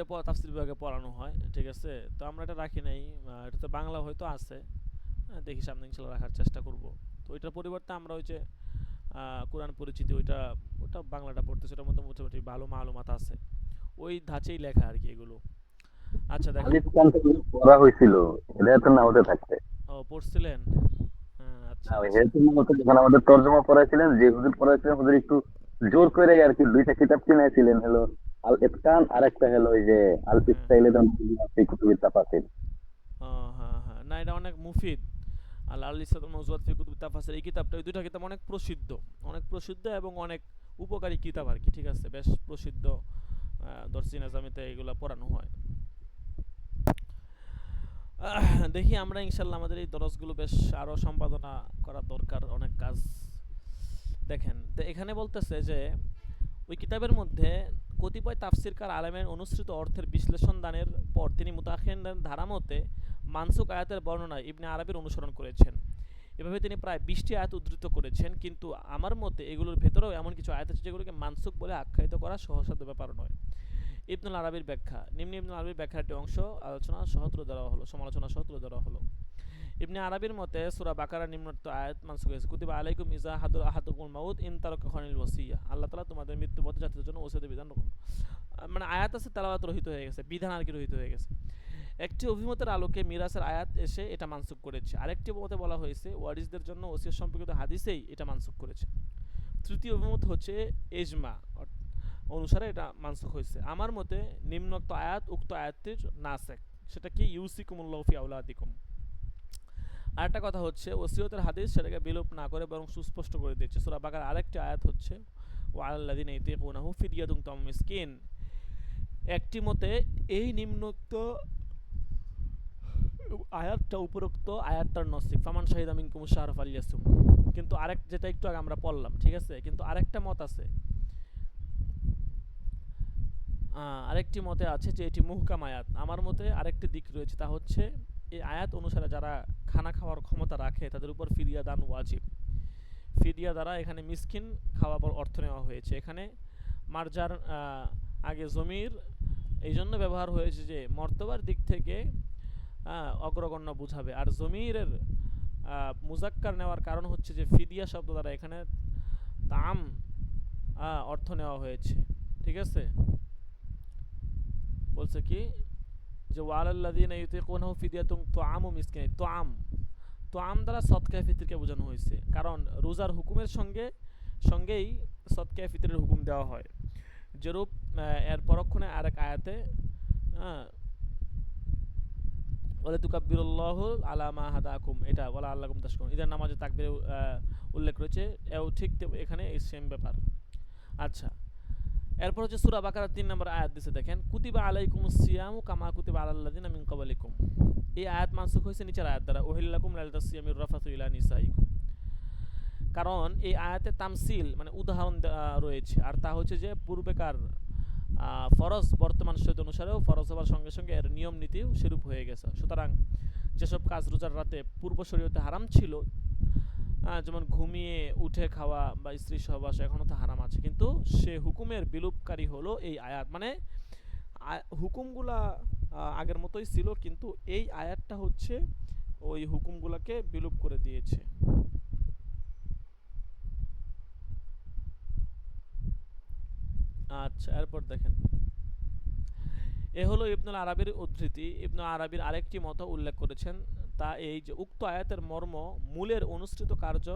বিভাগে পড়ানো হয়। ঠিক আছে, তো আমরা এটা রাখি নাই, এটা তো বাংলা হয়তো আছে, দেখি সামনে ইনশাল্লাহ রাখার চেষ্টা করব। তো এটার পরিবর্তে আমরা ওই যে কোরআন পরিচিতি ওটা বাংলাটা পড়তেছি, ওটার মধ্যে মোটামুটি ভালো মালুমাত আছে, ওই ধাঁচেই লেখা আর কি এগুলো। আচ্ছা দেখেন, আলিফ কান পড়া হয়েছিল হেদায়েতুন নাহতে থাকতে। ও পড়ছিলেন, আচ্ছা না, ওই আচ্ছা, হেদায়েতুন নাহতে যখন আমাদের তরজমা পড়াইছিলেন, যে হুজুর পড়াইছিলেন হুজুর একটু জোর করে আর কি দুইটা কিতাব কিনেছিলেন, হলো আল ইতকান আর একটা হলো ওই যে আল হ্যাঁ ইসতাইলিদান ফি কুতুবিত তাফাসির। হ্যাঁ হ্যাঁ, না এটা অনেক মুফিদ। আল আল ইসলাতুল মাওজুআত ফি কুতুব তাফাসির, এই কিতাবটা, এই দুইটা কিতাব অনেক প্রসিদ্ধ এবং অনেক উপকারী কিতাব আর কি। ঠিক আছে, বেশ প্রসিদ্ধ, দর্সি নাজামিতে এগুলো পড়ানো হয়। দেখি আমরা ইনশাল্লাহ আমাদের এই দরজগুলো বেশ আরো সম্পাদনা করা দরকার, অনেক কাজ। দেখেন তো এখানে বলতেছে যে ওই কিতাবের মধ্যে কতিপয় তাফসিরকার আলেমের অনুসৃত অর্থের বিশ্লেষণ দানের পর তিনি মুতাখিরদের ধারা মতে মানসুক আয়াতের বর্ণনায় ইবনে আরবির অনুসরণ করেছেন। এভাবে তিনি প্রায় 20টি আয়াত উদ্ধৃত করেছেন, কিন্তু আমার মতে এগুলোর ভেতরেও এমন কিছু আয়াত আছে যেগুলোকে মানসুক বলে আখ্যায়িত করা সহজসাধ্য ব্যাপার নয়। ইবনুল আরবির ব্যাখ্যা, নিম্ন ইবনুল আরবির ব্যাখ্যার একটি অংশ সমালোচনা সহ তুলে ধরা হলো। ইবনে আরবির মতে সূরা বাকারার নিম্নোক্ত আয়াত মানসুখ হয়েছে, কুতিবা আলাইকুম ইজা হাদুর আহাদুকুল মাউত ইন তারাকা খানিল ওয়াসিয়া, আল্লাহ তাআলা তোমাদের মৃত্যুপথে জাতির জন্য ওসিয়তের বিধান রাখুন। মানে আয়াত আছে, তেলাওয়াত রহিত হয়ে গেছে, বিধান আর কি রহিত হয়ে গেছে। একটি অভিমতের আলোকে মিরাসের আয়াত এসে এটা মানসুখ করেছে, আরেকটি মতে বলা হয়েছে ওয়ারিসদের জন্য ওসিয়ত সম্পর্কিত হাদিসেই এটা মানসুখ করেছে। তৃতীয় অভিমত হচ্ছে এজমা অনুসারে এটা মানসুখ হয়েছে। আমার মতে নিম্নোক্ত আয়াত উক্ত আয়াতটির নাসেখ, সেটা কি ইউসিকুমুল্লাহু ফি আওলাদিকুম। আরেকটা কথা হচ্ছে ওসিয়তের হাদিস সেটাকে বিলোপ না করে বরং সুস্পষ্ট করে দিয়েছে। সূরা বাকারার আরেকটি আয়াত হচ্ছে ওয়া আলাল্লাযিনা ইউতিকুনাহু ফিদিয়াতুন তাম মিসকিন। একটি মতে এই নিম্নোক্ত আয়াতটা উপরোক্ত আয়াতটার নসিক, ফামান শাহিদা মিনকুম শাহরা ফালিয়াসুম। কিন্তু আরেক যেটা একটু আগে আমরা পড়লাম, ঠিক আছে, কিন্তু আরেকটা মত আছে, আরেকটি মতে আছে যে এটি মুহকাম আয়াত। আমার মতে আরেকটি দিক রয়েছে, তা হচ্ছে এই আয়াত অনুসারে যারা খানা খাওয়ার ক্ষমতা রাখে তাদের উপর ফিদিয়া দান ওয়াজিব। ফিদিয়া দ্বারা এখানে মিসকিন খাওয়াবার অর্থ নেওয়া হয়েছে। এখানে মার্জার আগে জমির এই জন্য ব্যবহার হয়েছে যে মর্তবার দিক থেকে অগ্রগণ্য বুঝাবে, আর জমিরের মুজাক্কার নেওয়ার কারণ হচ্ছে যে ফিদিয়া শব্দ দ্বারা এখানে তাম অর্থ নেওয়া হয়েছে। ঠিক আছে, বলছে কি যে ওয়ালাল্লাযিনা ইউতিকুনাহু ফিদিয়াতুন তুআমু মিসকিন, তুআম দ্বারা সদকায়ে ফিতরকে বোঝানো হয়েছে, কারণ রোজার হুকুমের সঙ্গে সঙ্গেই সদকায়ে ফিতরের হুকুম দেওয়া হয়। যেরূপ এর পরক্ষণে আরেক আয়াতে ওয়ালা তুকাব্বিরুল্লাহু আলা মা হাদাকুম, এটা ওয়ালা আল্লাকুম তাশকুরুন, ঈদের নামাজে তাকবীর উল্লেখ রয়েছে, এও ঠিক এখানে এই সেম ব্যাপার। আচ্ছা, এরপর হচ্ছে সূরা বাকারার 3 নম্বর আয়াত দিছে, দেখেন কুতিবা আলাইকুমুস সিয়ামু কামা কুতিবা আলাল্লাযিনা মিন ক্বাবলিকুম। এই আয়াত মানসুখ হয়েছে নিচের আয়াত দ্বারা, উহিল্লাকুম লাইলাতাস সিয়ামির রাফাতু ইলা নিসাইকুম। কারণ এই আয়াতে তামসিল মানে উদাহরণ রয়েছে, আর তা হচ্ছে যে পূর্বেকার ফরজ বর্তমান শরীয়ত অনুসারেও ফরজ হওয়ার সঙ্গে সঙ্গে এর নিয়ম নীতিও সেরূপ হয়ে গেছে। সুতরাং যেসব কাজ রোজার রাতে পূর্ব শরীয়তে হারাম ছিল, যেমন ঘুমিয়ে উঠে খাওয়া বা স্ত্রী সহবাস, এখনও তো হারাম আছে, কিন্তু সে হুকুমের বিলুপকারী হলো এই আয়াত। মানে হুকুমগুলা আগের মতোই ছিল, কিন্তু এই আয়াতটা হচ্ছে ওই হুকুমগুলাকে বিলুপ করে দিয়েছে। আচ্ছা, এরপর দেখেন, এ হলো ইবনুল আরাবির উদ্ধৃতি। ইবনুল আরাবির আরেকটি মত উল্লেখ করেছেন, তা এই যে উক্ত আয়াতের মর্ম মূলের অনুসৃত কার্য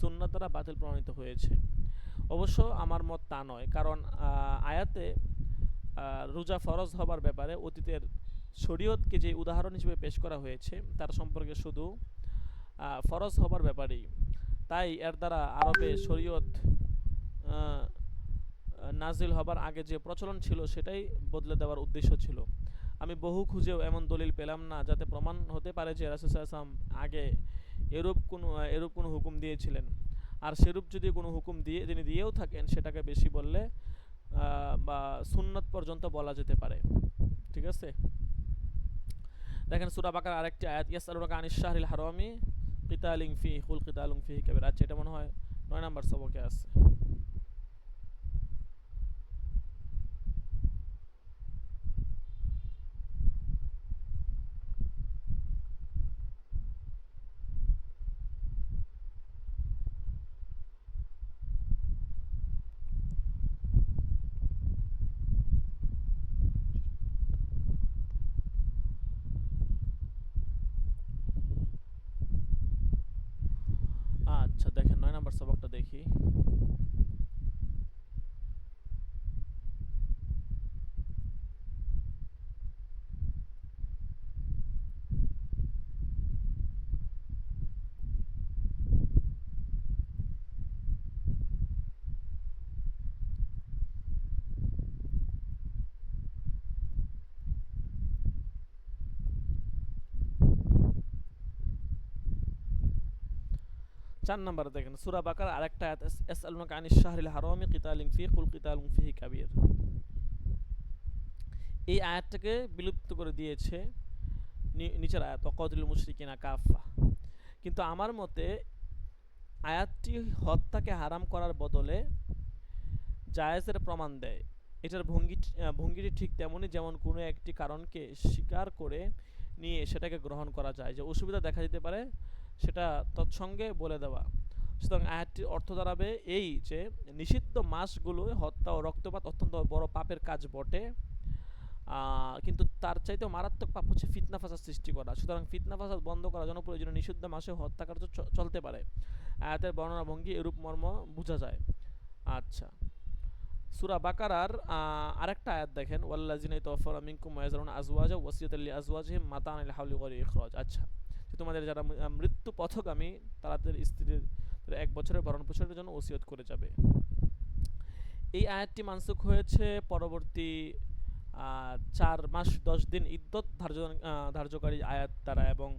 সুন্নাত দ্বারা বাতিল প্রমাণিত হয়েছে। অবশ্য আমার মত তা নয়, কারণ আয়াতে রোজা ফরজ হবার ব্যাপারে অতীতের শরীয়তকে যে উদাহরণ হিসেবে পেশ করা হয়েছে তার সম্পর্কে শুধু ফরজ হবার ব্যাপারেই, তাই এর দ্বারা আরবে শরীয়ত নাজিল হবার আগে যে প্রচলন ছিল সেটাই বদলে দেওয়ার উদ্দেশ্য ছিল। আমি বহু খুঁজেও এমন দলিল পেলাম না যাতে প্রমাণ হতে পারে যে রাসূল সাল্লাল্লাহু আলাইহি ওয়াসাল্লাম আগে এরূপ কোনো হুকুম দিয়েছিলেন। আর সেরূপ যদি কোনো হুকুম তিনি দিয়েও থাকেন, সেটাকে বেশি বললে বা সুন্নত পর্যন্ত বলা যেতে পারে। ঠিক আছে, দেখেন সূরা বাকারার আরেকটি আয়াত, ইয়াসআলুনাকা আনিশ শাহরিল হারামি কিতালিন ফিহি কুল কিতালুন ফিহি কাবীর। আচ্ছা, এটা মনে হয় 9 নম্বর সবকে আছে। আচ্ছা, দেখেন 9 নম্বর সবকটা দেখি। চার নম্বরে দেখেন সূরা বাকার আরেকটা আয়াত, ইয়াসআলুনাকা আনিশ শাহরিল হারামি কিতালিন ফিহি কুল কিতালুন ফিহি কাবীর। এই আয়াতটাকে বিলুপ্ত করে দিয়েছে নিচের আয়াত ওয়াকাতিলুল মুশরিকিনা কাফা। কিন্তু আমার মতে আয়াতটি হত্যাকে হারাম করার বদলে জায়েজের প্রমাণ দেয়। এটার ভঙ্গিটি ঠিক তেমনই যেমন কোনো একটি কারণকে স্বীকার করে নিয়ে সেটাকে গ্রহণ করা যায়, যে অসুবিধা দেখা দিতে পারে সেটা তৎসঙ্গে বলে দেওয়া। সুতরাং আয়াতটির অর্থ দাঁড়াবে এই যে নিষিদ্ধ মাসগুলোয় হত্যা ও রক্তপাত অত্যন্ত বড় পাপের কাজ বটে, কিন্তু তার চাইতেও মারাত্মক পাপ হচ্ছে ফিতনা ফাসাদ সৃষ্টি করা। সুতরাং ফিতনা ফাসাদ বন্ধ করার জন্য প্রয়োজনীয় নিষিদ্ধ মাসে হত্যাকার্য চলতে পারে। আয়াতের বর্ণনা ভঙ্গি এরূপ মর্ম বোঝা যায়। আচ্ছা, সূরা বাকারার আরেকটা আয়াত দেখেন, ওয়াল্লাযিনা ইয়াতাওয়াফাউনা মিনকুম ওয়া ইয়াযরুনা আজওয়াজা ওয়াসিয়াতাল লিআজওয়াজিহিম মাতাআন ইলা হাওলি গায়রি ইখরাজ। আচ্ছা, তোমাদের যারা মৃত্যু পথগামী তাদের স্ত্রীর 1 বছরের ভরণ পোষণের জন্য ওসিয়ত করে যাবে। এই আয়াতটি মানসুখ হয়েছে পরবর্তী 4 মাস 10 দিন ইদ্যত ধার্যকারী আয়াত দ্বারা, এবং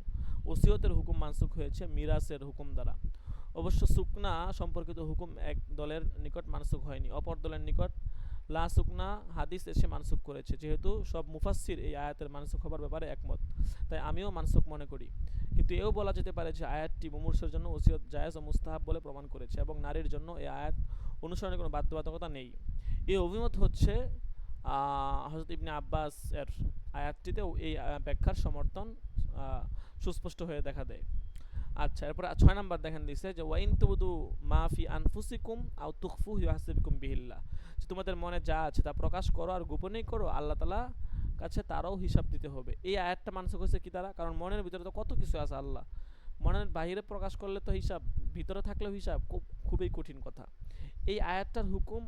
ওসিয়তের হুকুম মানসুখ হয়েছে মিরাসের হুকুম দ্বারা। অবশ্য সুকনা সম্পর্কিত হুকুম এক দলের নিকট মানসুখ হয়নি, অপর দলের নিকট লা সুকনা হাদিস এসে মানসুখ করেছে। যেহেতু সব মুফাসসির এই আয়াতের মানসুখ হবার ব্যাপারে একমত, তাই আমিও মানসুখ মনে করি। কিন্তু এও বলা যেতে পারে যে আয়াতটি মুমূর্ষের জন্য ওসিয়ত জায়েজ ও মুস্তাহাব বলে প্রমাণ করেছে, এবং নারীর জন্য এই আয়াত অনুসরণের কোনো বাধ্যবাধকতা নেই। এই অভিমত হচ্ছে হযরত ইবনে আব্বাস এর আয়াতটিতেও এই ব্যাখ্যার সমর্থন সুস্পষ্ট হয়ে দেখা দেয়। আচ্ছা, এরপর 6 নাম্বার দেখেন দিছে যে ওয়াইন তুবদু মা ফি আনফুসিকুম আও তুখফুহু ইউহাসিবকুম বিহিল্লাহ, যে তোমাদের মনে যা আছে তা প্রকাশ করো আর গোপনেই করো, আল্লাহ তাআলা কাছে তারাও হিসাব দিতে হবে। এই আয়াতটা মানসুখ হয়েছে কি দ্বারা? কারণ মনের ভিতরে তো কত কিছু আছে, আল্লাহ মনের বাইরে প্রকাশ করলে তো হিসাব, ভিতরে থাকলেও হিসাব, খুবই কঠিন কথা। এই আয়াতটার হুকুম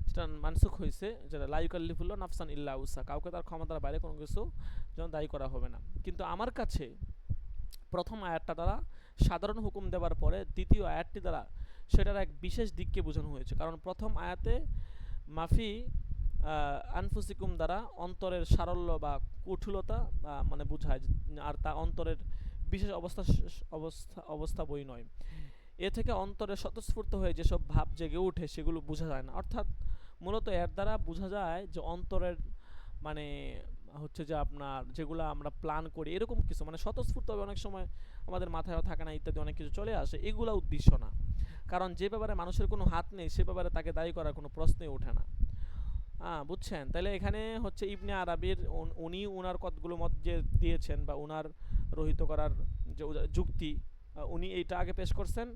যেটা মানসুখ হয়েছে, যেটা লা ইউকাল্লিফুল্লাহু নাফসান ইল্লা উসা, কাউকে তার ক্ষমতার বাইরে কোনো কিছু যেন দায়ী করা হবে না। কিন্তু আমার কাছে প্রথম আয়াতটা দ্বারা সাধারণ হুকুম দেওয়ার পরে দ্বিতীয় আয়াতটি দ্বারা সেটার এক বিশেষ দিককে বোঝানো হয়েছে। কারণ প্রথম আয়াতে মাফি আনফুসিকুম দ্বারা অন্তরের সারল্য বা কুঠুলতা মানে বোঝায়, আর তা অন্তরের বিশেষ অবস্থা বই নয়। এ থেকে অন্তরে স্বতঃস্ফূর্ত হয়ে যেসব ভাব জেগে ওঠে সেগুলো বোঝা যায় না। অর্থাৎ মূলত এর দ্বারা বোঝা যায় যে অন্তরের মানে হচ্ছে যে আপনার যেগুলো আমরা প্ল্যান করি এরকম কিছু, মানে স্বতঃস্ফূর্তভাবে অনেক সময় আমাদের মাথায়ও থাকে না ইত্যাদি অনেক কিছু চলে আসে, এগুলো উদ্দেশ্য না। কারণ যে ব্যাপারে মানুষের কোনো হাত নেই সে ব্যাপারে তাকে দায়ী করার কোনো প্রশ্নই ওঠে না। বুঝছেন? তাহলে এখানে হচ্ছে ইবনে আরাবির উনি উনার কতগুলো মত যে দিয়েছেন বা উনার রহিত করার যে যুক্তি, উনি এইটা আগে পেশ করছেন,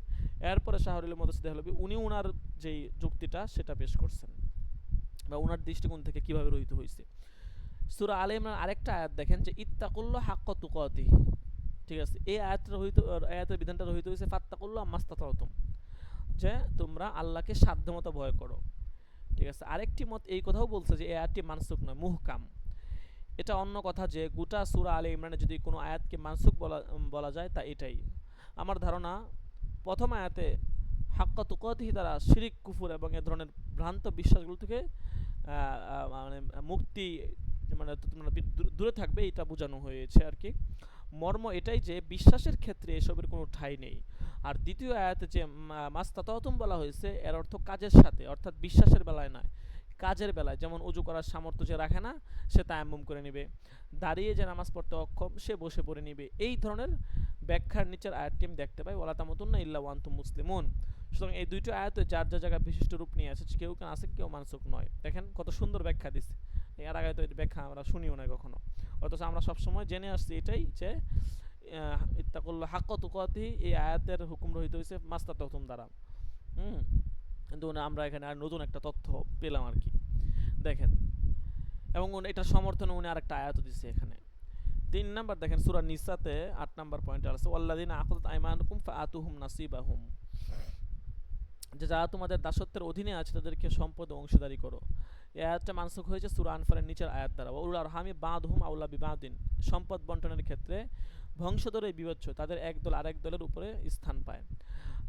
এরপরে শাহরুল মুদাসসির দেহলভী উনি উনার যেই যুক্তিটা সেটা পেশ করছেন বা উনার দৃষ্টিকোণ থেকে কিভাবে রহিত হয়েছে। সূরা আলে ইমরান আরেকটা আয়াত দেখেন যে ইত্তাকুল্লাহ হাক্কা তুকাতিহি, ঠিক আছে? এই আয়াতের বিধানটা রহিত হয়েছে ফাত্তাকুল্লাহ মাস্তাতাতুম, যে তোমরা আল্লাহকে সাধ্যমতো ভয় করো, ঠিক আছে? আরেকটি মত এই কথাও বলছে যে এই আয়াতটি মানসুখ নয়, মুহকাম। এটা অন্য কথা যে গোটা সূরা আলে ইমরানে যদি কোনো আয়াতকে মানসুখ বলা যায় তা এটাই। আমার ধারণা প্রথম আয়াতে হাক্কা তুকাতিহি দ্বারা শিরিক, কুফর এবং এ ধরনের ভ্রান্ত বিশ্বাসগুলো থেকে মানে মুক্তি, মানে তোমরা দূরে থাকবে এটা বোঝানো হয়েছে আর কি। মর্ম এটাই যে বিশ্বাসের ক্ষেত্রে এসবের কোনো ঠাঁই নেই। আর দ্বিতীয় আয়াতে যে মাস্তাতাতুম বলা হয়েছে এর অর্থ কাজের সাথে, অর্থাৎ বিশ্বাসের বেলায় নয়, কাজের বেলায়। যেমন উজু করার সামর্থ্য যে রাখে না সে তায়াম্মুম করে নেবে, দাঁড়িয়ে যে নামাজ পড়তে অক্ষম সে বসে পড়ে নেবে। এই ধরনের ব্যাখ্যার নিচের আয়াতটি আমি দেখতে পাই, ওয়ালা তামুতুন্না ইল্লা ওয়া আনতুম মুসলিমুন। সুতরাং এই দুইটা আয়াতে যার যার জায়গায় বিশিষ্ট রূপ নিয়ে আছে, কেউ কেন আছে কেউ মানসুখ নয়। দেখেন কত সুন্দর ব্যাখ্যা দিচ্ছে, এর আগে তো এই ব্যাখ্যা আমরা শুনিও না কখনো, অথচ আমরা সবসময় জেনে আসছি এটাই যে ইত্তাকুল্লাহ হাক্কা তুকাতিহি এই আয়াতের হুকুম রহিত হয়েছে মাস্তাতাতুম দ্বারা। কিন্তু আমরা এখানে আর নতুন একটা তথ্য পেলাম আর কি। দেখেন, এবং এটা সমর্থনে উনি আরেকটা আয়াত দিচ্ছে এখানে। 3 নাম্বার দেখেন সূরা নিসাতে 8 নাম্বার পয়েন্টে আছে ওয়াল্লাযিনা আখাযাত আইমানুকুম ফাআতুহুম নাসিবাহুম, যে যারা তোমাদের দাসত্বের অধীনে আছে তাদেরকে সম্পদ ও অংশীদারি করো। এই আয়াতটা মানসুখ হয়েছে সূরা আনফালের নিচের আয়াত দ্বারা। ওয়া উলুল আরহামি বা'দুহুম আওলা বিবাদিন, সম্পদ বন্টনের ক্ষেত্রে বংশধরের বিবেচ্য, তাদের এক দল আরেক দলের উপরে স্থান পায়।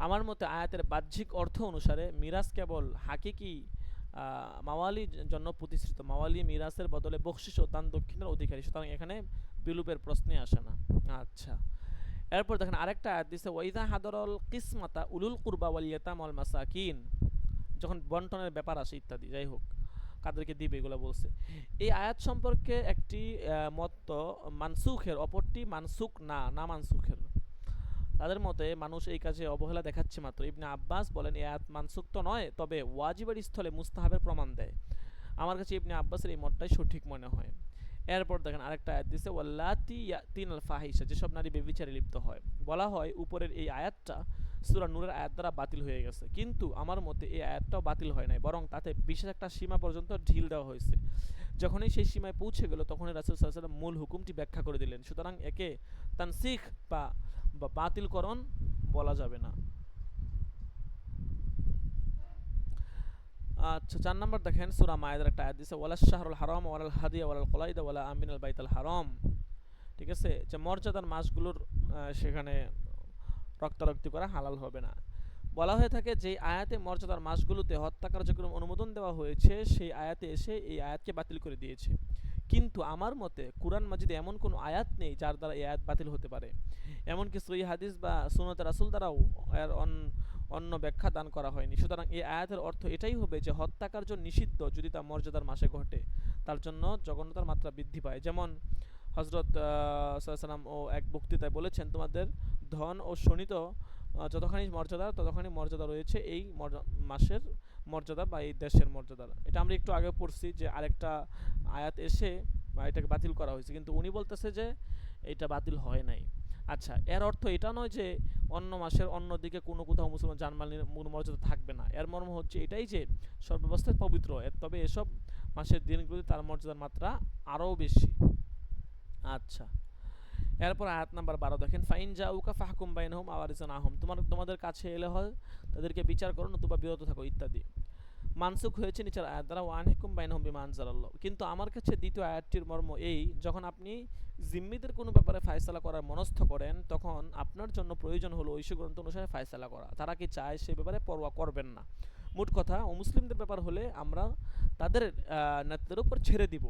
আমার মতে আয়াতের বাহ্যিক অর্থ অনুসারে মিরাজ কেবল হাকিকি মাওয়ালির জন্য প্রতিষ্ঠিত, মাওয়ালি মিরাসের বদলে বকশিশ ও দান দক্ষিণের অধিকারী, সুতরাং এখানে বিলুপের প্রশ্নে আসে না। আচ্ছা, এরপর দেখেন আরেকটা আয়াত দিছে ওয়াইদা হাদরল কিসমাতা উলুল কুরবা ওয়াল ইয়াতামা ওয়াল মাসাকিন, যখন বন্টনের ব্যাপার আসে ইত্যাদি, যাই হোক কাদেরকে দিবে এগুলো বলছে। এই আয়াত সম্পর্কে একটি মত মানসুখের, অপরটি মানসুখ না মানসুখের। তাদের মতে মানুষ এই কাজে অবহেলা দেখাচ্ছে মাত্র। ইবনে আব্বাস বলেন এই আয়াত মানসুখ তো নয়, তবে ওয়াজিবের স্থলে মুস্তাহাবের প্রমাণ দেয়। আমার কাছে ইবনে আব্বাসের এই মতটাই সঠিক মনে হয়। এরপর দেখেন আরেকটা আয়াত দিছে ওয়াল্লাতি ইয়াতিনাল ফাহিশা, যেসব নারী ব্যভিচারে লিপ্ত হয়। বলা হয় উপরের এই আয়াতটা সূরা নূরের আয়াত দ্বারা বাতিল হয়ে গেছে, কিন্তু আমার মতে এই আয়াতটাও বাতিল হয় নাই, বরং তাতে বিশেষ একটা সীমা পর্যন্ত ঢিল দেওয়া হয়েছে। যখনই সেই সীমায় পৌঁছে গেল তখনই রাসূল সাল্লাল্লাহু আলাইহি ওয়াসাল্লাম মূল হুকুমটি ব্যাখ্যা করে দিলেন। সুতরাং একে তানসিখ বা বাতিলকরণ বলা যাবে না। আচ্ছা, 4 নাম্বার দেখেন সূরা মায়েদার একটা আয়াত দিছে ওয়ালাশ শাহরুল হারাম ওয়ালাল হাদিয়া ওয়ালাল কলাইদা ওয়ালা আমিনাল বাইতুল হারাম, ঠিক আছে? যে মর্যাদার মাসগুলোর সেখানে রক্তারক্তি করা হালাল হবে না। বলা হয়ে থাকে যে আয়াতে মর্যাদার মাসগুলোতে হত্যা কার্যক্রম অনুমোদন দেওয়া হয়েছে সেই আয়াতে এসে এই আয়াতকে বাতিল করে দিয়েছে। কিন্তু আমার মতে কুরআন মাজিদে এমন কোনো আয়াত নেই যার দ্বারা এই আয়াত বাতিল হতে পারে। এমনকি সহিহ হাদিস বা সুন্নাত রাসূল দ্বারাও এর অন্য ব্যাখ্যা দান করা হয়নি। সুতরাং এই আয়াতের অর্থ এটাই হবে যে হত্যাকার্য নিষিদ্ধ যদি তা মর্যাদার মাসে ঘটে, তার জন্য জঘন্যতার মাত্রা বৃদ্ধি পায়। যেমন হযরত সাল্লাল্লাহু ও এক বক্তৃতায় বলেছেন তোমাদের ধন ও শোণিত যতখানি মর্যাদা ততখানি মর্যাদা রয়েছে এই মাসের মর্যাদা বা এই দেশের মর্যাদা। এটা আমরা একটু আগে পড়ছি যে আরেকটা আয়াত এসে এটাকে বাতিল করা হয়েছে, কিন্তু উনি বলতেছে যে এটা বাতিল হয় নাই। আচ্ছা, এর অর্থ এটা নয় যে অন্য মাসের অন্য দিকে কোনো কোথাও মুসলমান জানমালের মর্যাদা থাকবে না। এর মর্ম হচ্ছে এটাই যে সর্বাবস্থায় পবিত্র, তবে এসব মাসের দিনগুলোতে তার মর্যাদার মাত্রা আরও বেশি। আচ্ছা, এরপর আয়াত নাম্বার 12 দেখেন ফাইন জাউকা ফাহকুম বাইনহুম আওয়ারিজানাহুম, তোমাদের কাছে এলে হয় তাদেরকে বিচার করো নতুবা বিরত থাকো ইত্যাদি। মানসুখ হয়েছে নিচের আয়াত দ্বারা ওয়ানহিকুম বাইনহুম বিমা আনজালাল্লাহ। কিন্তু আমার কাছে দ্বিতীয় আয়াতটির মর্ম এই, যখন আপনি জিম্মিদের কোনো ব্যাপারে ফায়সালা করার মনস্থ করেন তখন আপনার জন্য প্রয়োজন হলো ঐশী গ্রন্থ অনুসারে ফায়সালা করা। তারা কি চায় সে ব্যাপারে পরোয়া করবেন না। মোট কথা অমুসলিমদের ব্যাপার হলে আমরা তাদের নেতাদের উপর ছেড়ে দিব,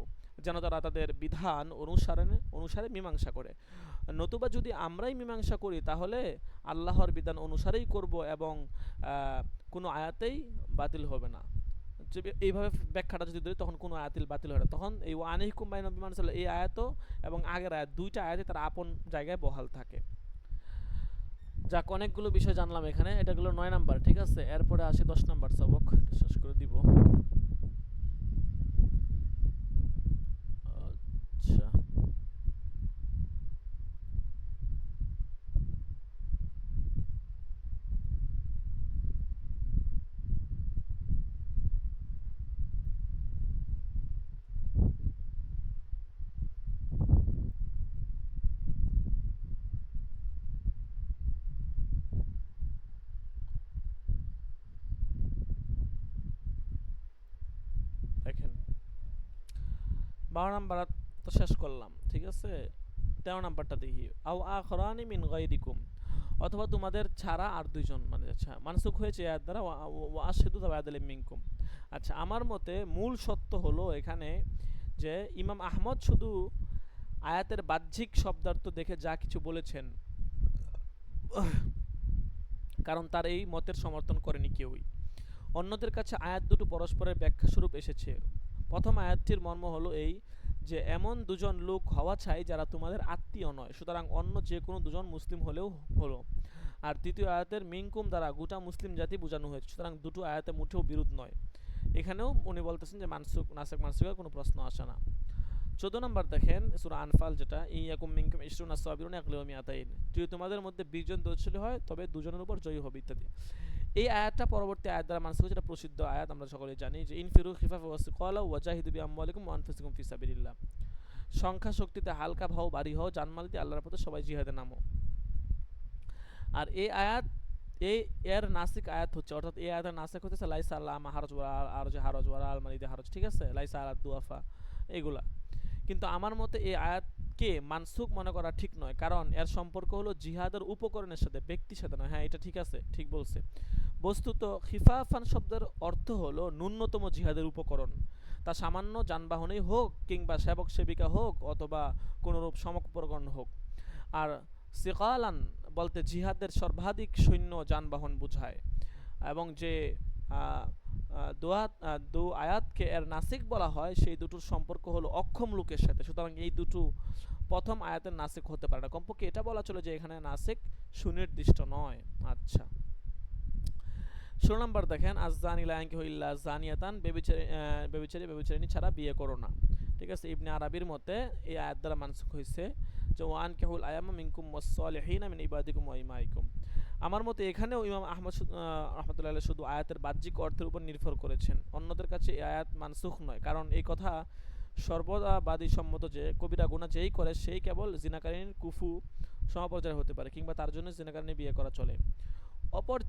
যেন তারা তাদের বিধান অনুসারে মীমাংসা করে। নতুবা যদি আমরাই মীমাংসা করি তাহলে আল্লাহর বিধান অনুসারেই করব এবং কোনো আয়াতেই বাতিল হবে না। এইভাবে ব্যাখ্যাটা যদি ধরি তখন কোনো আয়াতিল বাতিল হয় না। তখন এই ওয়ানিহিকুম বাইনহুম বিমা আনজালাল্লাহ এই আয়াত এবং আগের আয়াত দুইটা আয়াতে তারা আপন জায়গায় বহাল থাকে। যাক, অনেকগুলো বিষয় জানলাম এখানে। এটা গেলো 9 নাম্বার, ঠিক আছে। এরপরে আসি 10 নাম্বার সবক, শেষ করে দিব। আচ্ছা, দেখেন 12 নাম্বার তো শেষ করলাম, ঠিক আছে। 13 নাম্বারটা দেখি, আও আখরানি মিন গায়রিকুম, অথবা তোমাদের ছাড়া আর দুইজন, মানে আচ্ছা মানসুখ হয়েছে এর দ্বারা ওয়া আশহাদু যাওয়া আদালিম মিনকুম। আচ্ছা, আমার মতে মূল সত্য হলো এখানে যে ইমাম আহমদ শুধু আয়াতের বাহ্যিক শব্দার্থ দেখে যা কিছু বলেছেন, কারণ তার এই মতের সমর্থন করেনি কেউই। অন্যদের কাছে আয়াত দুটো পরস্পরের ব্যাখ্যা স্বরূপ এসেছে। প্রথম আয়াতটির মর্ম হলো এই যে এমন দুজন লোক হওয়া চাই যারা তোমাদের আত্মীয় নয়, সুতরাং অন্য যে কোনো দুজন মুসলিম হলেও হলো। আর দ্বিতীয় আয়াতের মিনকুম দ্বারা গোটা মুসলিম জাতি বোঝানো হয়েছে, সুতরাং দুটো আয়াতে মুঠেও বিরোধ নয়। এখানেও উনি বলতেছেন যে নাসেক কোনো প্রশ্ন আসে না। 14 নম্বর দেখেন সূরা আনফাল, যেটা ইয়াকুম মিনকুম ইশরুনা সাবিরুন ইয়াগলিবু মিআতাইন, যদি তোমাদের মধ্যে 20 জন ধৈর্যশীল হয় তবে দুজনের উপর জয়ী হবে ইত্যাদি। এই আয়াতটা পরবর্তী আয়াত দ্বারা মানসুখ, যেটা প্রসিদ্ধ আয়াত, আমরা সকলেই জানি যে ইনফিরু খিফাফা ওয়া সিকালা ওয়াজাহিদু বিআমওয়ালিকুম ওয়া আনফুসিকুম ফি সাবিলিল্লাহ, সংখ্যা শক্তিতে হালকা হও, ভারী হও, জানমাল দিয়ে আল্লাহর পথে সবাই জিহাদে নামো। আর এই আয়াত এর নাসিক আয়াত হচ্ছে, অর্থাৎ এই আয়াতের নাসিক হচ্ছে লাইসা আল্লাহ হারজ ওয়া আরজ হারজ ওয়া আল মালিদে হারজ, ঠিক আছে, লাইসা আলাদ দুআফা এগুলা। কিন্তু আমার মতে এই আয়াতকে মানসুখ মনে করা ঠিক নয়, কারণ এর সম্পর্ক হলো জিহাদের উপকরণের সাথে, ব্যক্তির সাথে নয়। হ্যাঁ, এটা ঠিক আছে, ঠিক বলছে। বস্তুত খিফাফান শব্দের অর্থ হলো ন্যূনতম জিহাদের উপকরণ, তা সামান্য যানবাহনেই হোক কিংবা সেবক সেবিকা হোক অথবা কোনোরূপ সমকোপকরণ হোক। আর সিকালান বলতে জিহাদের সর্বাধিক সৈন্য যানবাহন বোঝায়। এবং যে দু আয়াতকে এর নাসিক বলা হয় সেই দুটোর সম্পর্ক হলো অক্ষম লোকের সাথে, সুতরাং এই দুটো প্রথম আয়াতের নাসিক হতে পারে না। কমপক্ষে এটা বলা চলে যে এখানে নাসিক সুনির্দিষ্ট নয়। আচ্ছা, 16 নম্বর দেখেন, আযযানি লা ইয়ানকিহু ইল্লা যানিয়াতান, ব্যভিচারিণী ছাড়া বিয়ে করো না, ঠিক আছে। ইবনে আরাবির মতে এই আয়াত দ্বারা মানসুখ হয়েছে যে ওয়ানকিহুল আয়ামা মিনকুম ওয়াস-সালিহিনা মিন ইবাদিকুম ওয়া ইমাইকুম। আমার মতে এখানেও ইমাম আহমদ রাহমাতুল্লাহ শুধু আয়াতের বাহ্যিক অর্থের উপর নির্ভর করেছেন। অন্যদের কাছে এই আয়াত মানসুখ নয়, কারণ এই কথা সর্বদাবাদী সম্মত যে কবিরা গুনাহ যেই করে সেই কেবল জিনাকারিনীর কুফু সমপর্যায়ে হতে পারে, কিংবা তার জন্য জিনাকারিনী বিয়ে করা চলে। অপর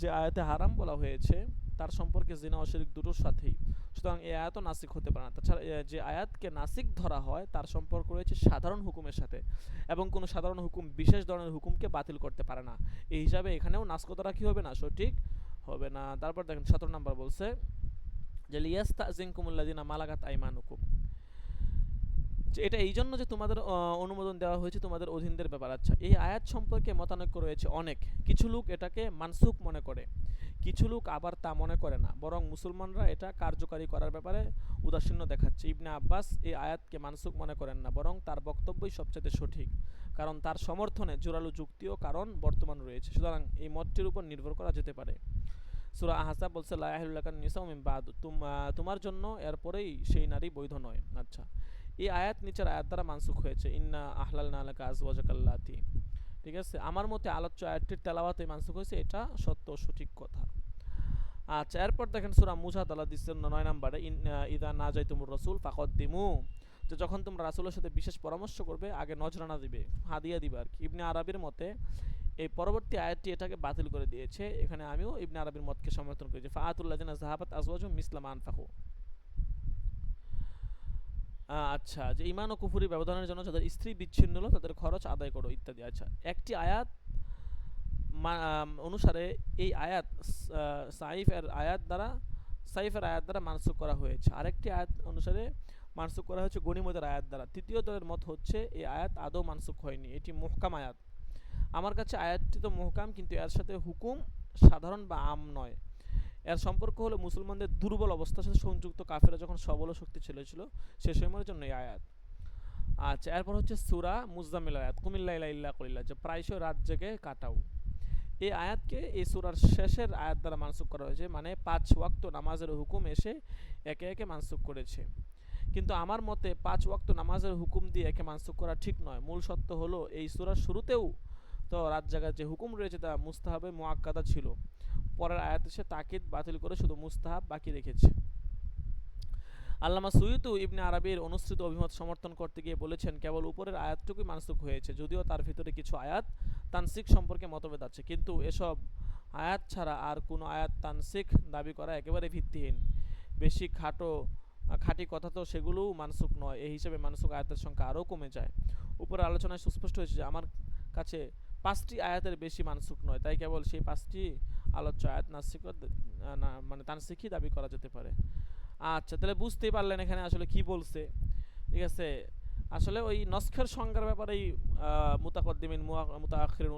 যে আয়াতে হারাম বলা হয়েছে তার সম্পর্কে জিনা ও শিরক দুটোর সাথেই, সুতরাং এই আয়াতও নাসিক হতে পারে না। তাছাড়া যে আয়াতকে নাসিক ধরা হয় তার সম্পর্ক রয়েছে সাধারণ হুকুমের সাথে, এবং কোনো সাধারণ হুকুম বিশেষ ধরনের হুকুমকে বাতিল করতে পারে না। এই হিসাবে এখানেও নাসকতারা কি হবে না, সঠিক হবে না। তারপর দেখেন 17 নাম্বার বলছে যে লিয়াস্তাযিনকুমুল্লাযিনা মালাকাত আইমানুকুম, এটা এই জন্য যে তোমাদের অনুমোদন দেওয়া হয়েছে তোমাদের অধীনদের ব্যাপার। আচ্ছা, এই আয়াত সম্পর্কে মতানৈক্য রয়েছে অনেক। কিছু লোক এটাকে মানসুখ মনে করে, কিছু লোক আবার তা মনে করে না, বরং মুসলমানরা এটা কার্যকারী করার ব্যাপারে উদাসীন্য দেখাচ্ছে। ইবনে আব্বাস এই আয়াতকে মানসুখ মনে করেন না, বরং তার বক্তব্যই সবচেয়ে সঠিক, কারণ তার সমর্থনে জোরালো যুক্তি ও কারণ বর্তমান রয়েছে। সুতরাং এই মতটির উপর নির্ভর করা যেতে পারে। সূরা আহজাব বলছে লা ইয়াহিলু লাকান নিসাউ মিন বাদ, তোমার জন্য এরপরেই সেই নারী বৈধ নয়। আচ্ছা, এই আয়াত নিচের আয়াত দ্বারা মানসুখ হয়েছে, ইন্না আহলালনা লাকা আজওয়াজাকাল্লাতি, ঠিক আছে। আমার মতে আলোচ্য আয়াতটির তেলাওয়াতে মানসুখ হয়েছে, এটা সত্য সঠিক কথা। আচ্ছা, এরপর দেখেন সূরা মুজাদালা দিচ্ছে 9 নম্বরে, ইদা নাজাইতুমুর রাসূল ফাকদ্দিমু, যে যখন তোমরা রাসূলের সাথে বিশেষ পরামর্শ করবে আগে নজরানা দিবে, হাদিয়া দিবে আর কি। ইবনে আরাবির মতে এই পরবর্তী আয়াতটি এটাকে বাতিল করে দিয়েছে। এখানে আমিও ইবনে আরবির মতকে সমর্থন করি যে ফাআতুল্লাযিনা যাহাবাত আজওয়াজুহুম মিসলা মা আনফাকু। আচ্ছা, যে ঈমান ও কুফরি ব্যবধানের জন্য যাদের স্ত্রী বিচ্ছিন্ন হলো তাদের খরচ আদায় করো ইত্যাদি। আচ্ছা, একটি আয়াত অনুসারে এই আয়াত সাইফের আয়াত দ্বারা মানসুখ করা হয়েছে, আরেকটি আয়াত অনুসারে মানসুখ করা হয়েছে গনিমতের আয়াত দ্বারা। তৃতীয় দলের মত হচ্ছে এই আয়াত আদৌ মানসুখ হয়নি, এটি মুহকাম আয়াত। আমার কাছে আয়াতটি তো মুহকাম, কিন্তু এর সাথে হুকুম সাধারণ বা আম নয়। এর সম্পর্ক হলো মুসলমানদের দুর্বল অবস্থার সাথে সংযুক্ত কাফেরা যখন সবল ও শক্তিশালী ছিল সে সময়ের জন্য এই আয়াত। আচ্ছা, এরপর হচ্ছে সূরা মুজাম্মিল আয়াত, কুমিল লাইলা ইল্লা কলিলা, যে প্রায়শই রাত জেগে কাটাও। এই আয়াতকে এই সূরার শেষের আয়াত দ্বারা মানসুখ করা হয়েছে, মানে 5 ওয়াক্ত নামাজের হুকুম এসে একে একে মানসুখ করেছে। কিন্তু আমার মতে 5 ওয়াক্ত নামাজের হুকুম দিয়ে একে মানসুখ করা ঠিক নয়। মূল সত্য হলো এই সূরার শুরুতেও তো রাত জাগার যে হুকুম রয়েছে তা মুস্তাহাবে মুআক্কাদা ছিল, পরের আয়াতে সে তাকিদ বাতিল করে শুধু মুস্তাহাব বাকি রেখেছে। আল্লামা সুয়ুতু ইবনে আরবির অনুসৃত অভিমত সমর্থন করতে গিয়ে বলেছেন কেবল উপরের আয়াতটুকুই মানসুখ হয়েছে, যদিও তার ভিতরে কিছু আয়াত তানসিখ সম্পর্কে মতভেদ আছে, কিন্তু এসব আয়াত ছাড়া আর কোনো আয়াত তানসিখ দাবি করা একেবারে ভিত্তিহীন। বেশি খাঁটি কথা তো সেগুলোও মানসুখ নয়, এই হিসেবে মানসুখ আয়াতের সংখ্যা আরও কমে যায়। উপরের আলোচনায় সুস্পষ্ট হয়েছে যে আমার কাছে 5টি আয়াতের বেশি মানসুখ নয়, তাই কেবল সেই 5টি আলোচ্য আয়াত মানে তানসিখই দাবি করা যেতে পারে। আচ্ছা, তাহলে বুঝতেই পারলেন এখানে আসলে কি বলছে। ঠিক আছে, আসলে ওই নস্খের সংজ্ঞার ব্যাপারেই মুতাকদ্দিমিন মুতাআখিরিন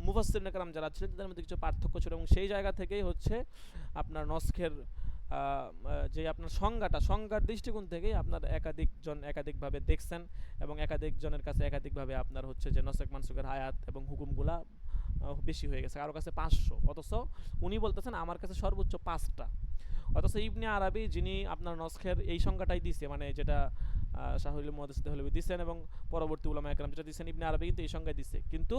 মুফাসসিরিন کرام যারা ছিলেন তাদের মধ্যে কিছু পার্থক্য ছিল, এবং সেই জায়গা থেকেই হচ্ছে আপনার নস্খের যে আপনার সংজ্ঞার দৃষ্টিকোণ থেকেই আপনার একাধিকজন একাধিকভাবে দেখছেন, এবং একাধিকজনের কাছে একাধিকভাবে আপনার হচ্ছে যে নসখ মানসুখের আয়াত এবং হুকুমগুলা বেশি হয়ে গেছে, কারো কাছে 500, অথচ উনি বলতেছেন আমার কাছে সর্বোচ্চ 5টা। অথচ ইবনে আরবি যিনি আপনার নসখের এই সংজ্ঞাটাই দিছে, মানে যেটা শাহুল মুহাদ্দিস হলবি দিছেন এবং পরবর্তী উলামা একরাম যেটা দিছেন, ইবনে আরবি কিন্তু এই সংজ্ঞায় দিছে, কিন্তু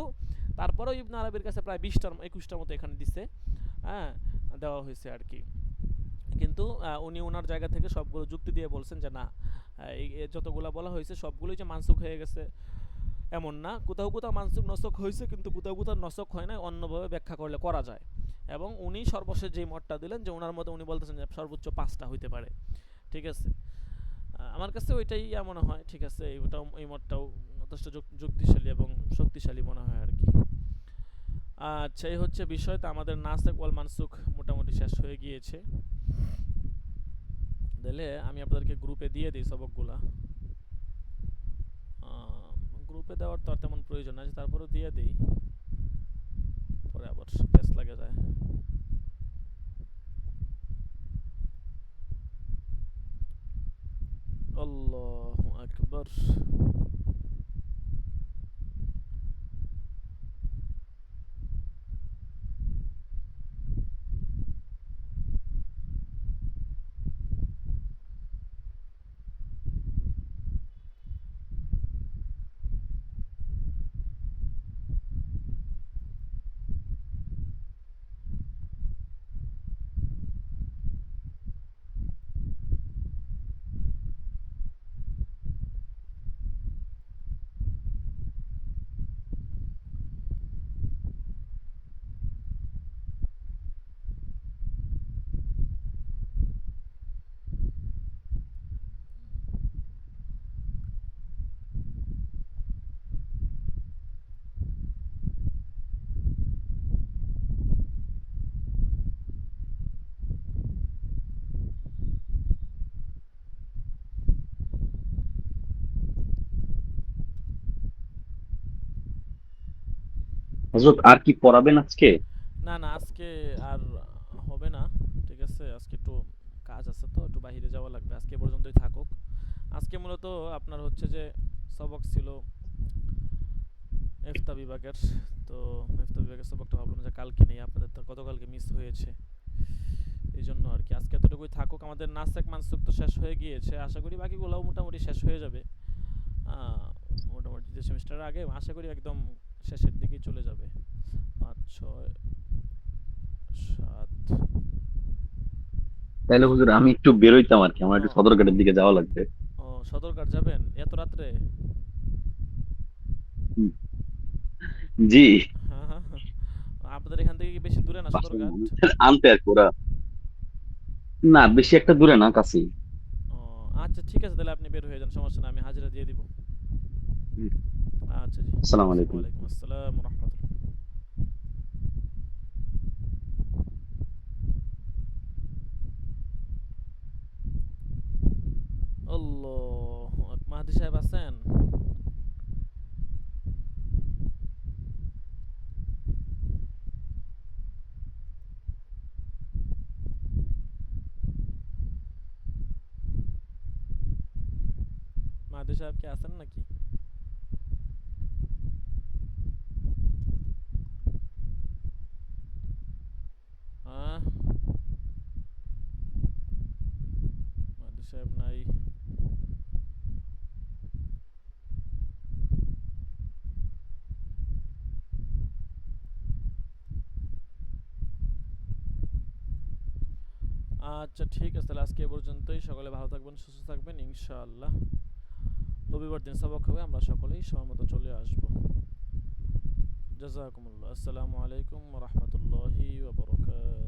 তারপরেও ইবনে আরবির কাছে প্রায় 20টার 21টার মতো এখানে দিছে, হ্যাঁ, দেওয়া হয়েছে আর কি। কিন্তু উনি ওনার জায়গা থেকে সবগুলো যুক্তি দিয়ে বলছেন যে না, এই যতগুলো বলা হয়েছে সবগুলোই যে মানসুখ হয়ে গেছে এমন না, কোথাও কোথাও মানসুখ নসখ হয়েছে, কিন্তু কোথাও কোথাও নসখ হয় না, অন্যভাবে ব্যাখ্যা করলে করা যায়। এবং উনি সর্বশেষ যেই মতটা দিলেন যে ওনার মতে উনি বলতেছেন যে সর্বোচ্চ 5টা হইতে পারে। ঠিক আছে, আমার কাছে ওইটাই মনে হয়। ঠিক আছে, এই মতটাও যথেষ্ট যুক্তিশালী এবং শক্তিশালী মনে হয় আর কি। আচ্ছা, এই হচ্ছে বিষয়। তো আমাদের নাসেখ ওয়াল মানসুখ মোটামুটি শেষ হয়ে গিয়েছে। তাহলে আমি আপনাদেরকে গ্রুপে দিয়ে দিই সবকগুলা। গ্রুপে দেওয়ার তো আর তেমন প্রয়োজন আছে, তারপরেও দিয়ে দিই, পরে আবার পেস লাগে যায়। আল্লাহু আকবার। হযরত আর কি পড়াবেন আজকে? না না, আজকে আর হবে না। ঠিক আছে, আজকে একটু কাজ আছে, তো একটু বাইরে যাওয়া লাগবে। আজকে এ পর্যন্তই থাকুক। আজকে মূলত আপনার হচ্ছে যে সবক ছিল ইফতা বিভাগের, তো ইফতা বিভাগের সবকটা ভাবলাম যে কালকে নেই, আপনাদের তো গতকালকে মিস হয়েছে, এই জন্য আর কি। আজকে এতটুকুই থাকুক। আমাদের নাসেখ মানসুখ তো শেষ হয়ে গিয়েছে, আশা করি বাকিগুলোও মোটামুটি শেষ হয়ে যাবে। মোটামুটি দ্বিতীয় সেমিস্টারের আগে আশা করি একদম শেষের দিকেই চলে যাবে। 5 6 7। তাহলে হুজুর আমি একটু বেরোইতাম আর কি, আমার ও একটু সদরঘাটের দিকে যাওয়া লাগবে। ও সদরঘাট যাবেন এত রাত্রে? জি। হ্যাঁ হ্যাঁ, আপনাদের এখান থেকে কি বেশি দূরে না বাসার সদরঘাট? মানুষের আনতে আর কি ওরা। না, বেশি একটা দূরে না, কাছেই। ও আচ্ছা, ঠিক আছে, তাহলে আপনি বের হয়ে যান, সমস্যা না, আমি হাজিরা দিয়ে দিব। হুম, আচ্ছা জি। আসসালামু আলাইকুম। ওয়ালাইকুম আসসালাম ওয়া রাহমাতুল্লাহ। আল্লাহ, মাহাদি সাহেব আছেন? মাহাদি সাহেব কি আছেন নাকি? হ্যাঁ, মাহাদি সাহেব নাই। আচ্ছা ঠিক আছে, তাহলে আজকে এ পর্যন্তই। সকলে ভালো থাকবেন, সুস্থ থাকবেন, ইনশাআল্লাহ রবিবার দিন সবক হবে, আমরা সকলেই সময় মতো চলে আসব। জাযাকুমুল্লাহ। আসসালামু আলাইকুম ওয়া রাহমাতুল্লাহি ওয়া বারাকাতুহু।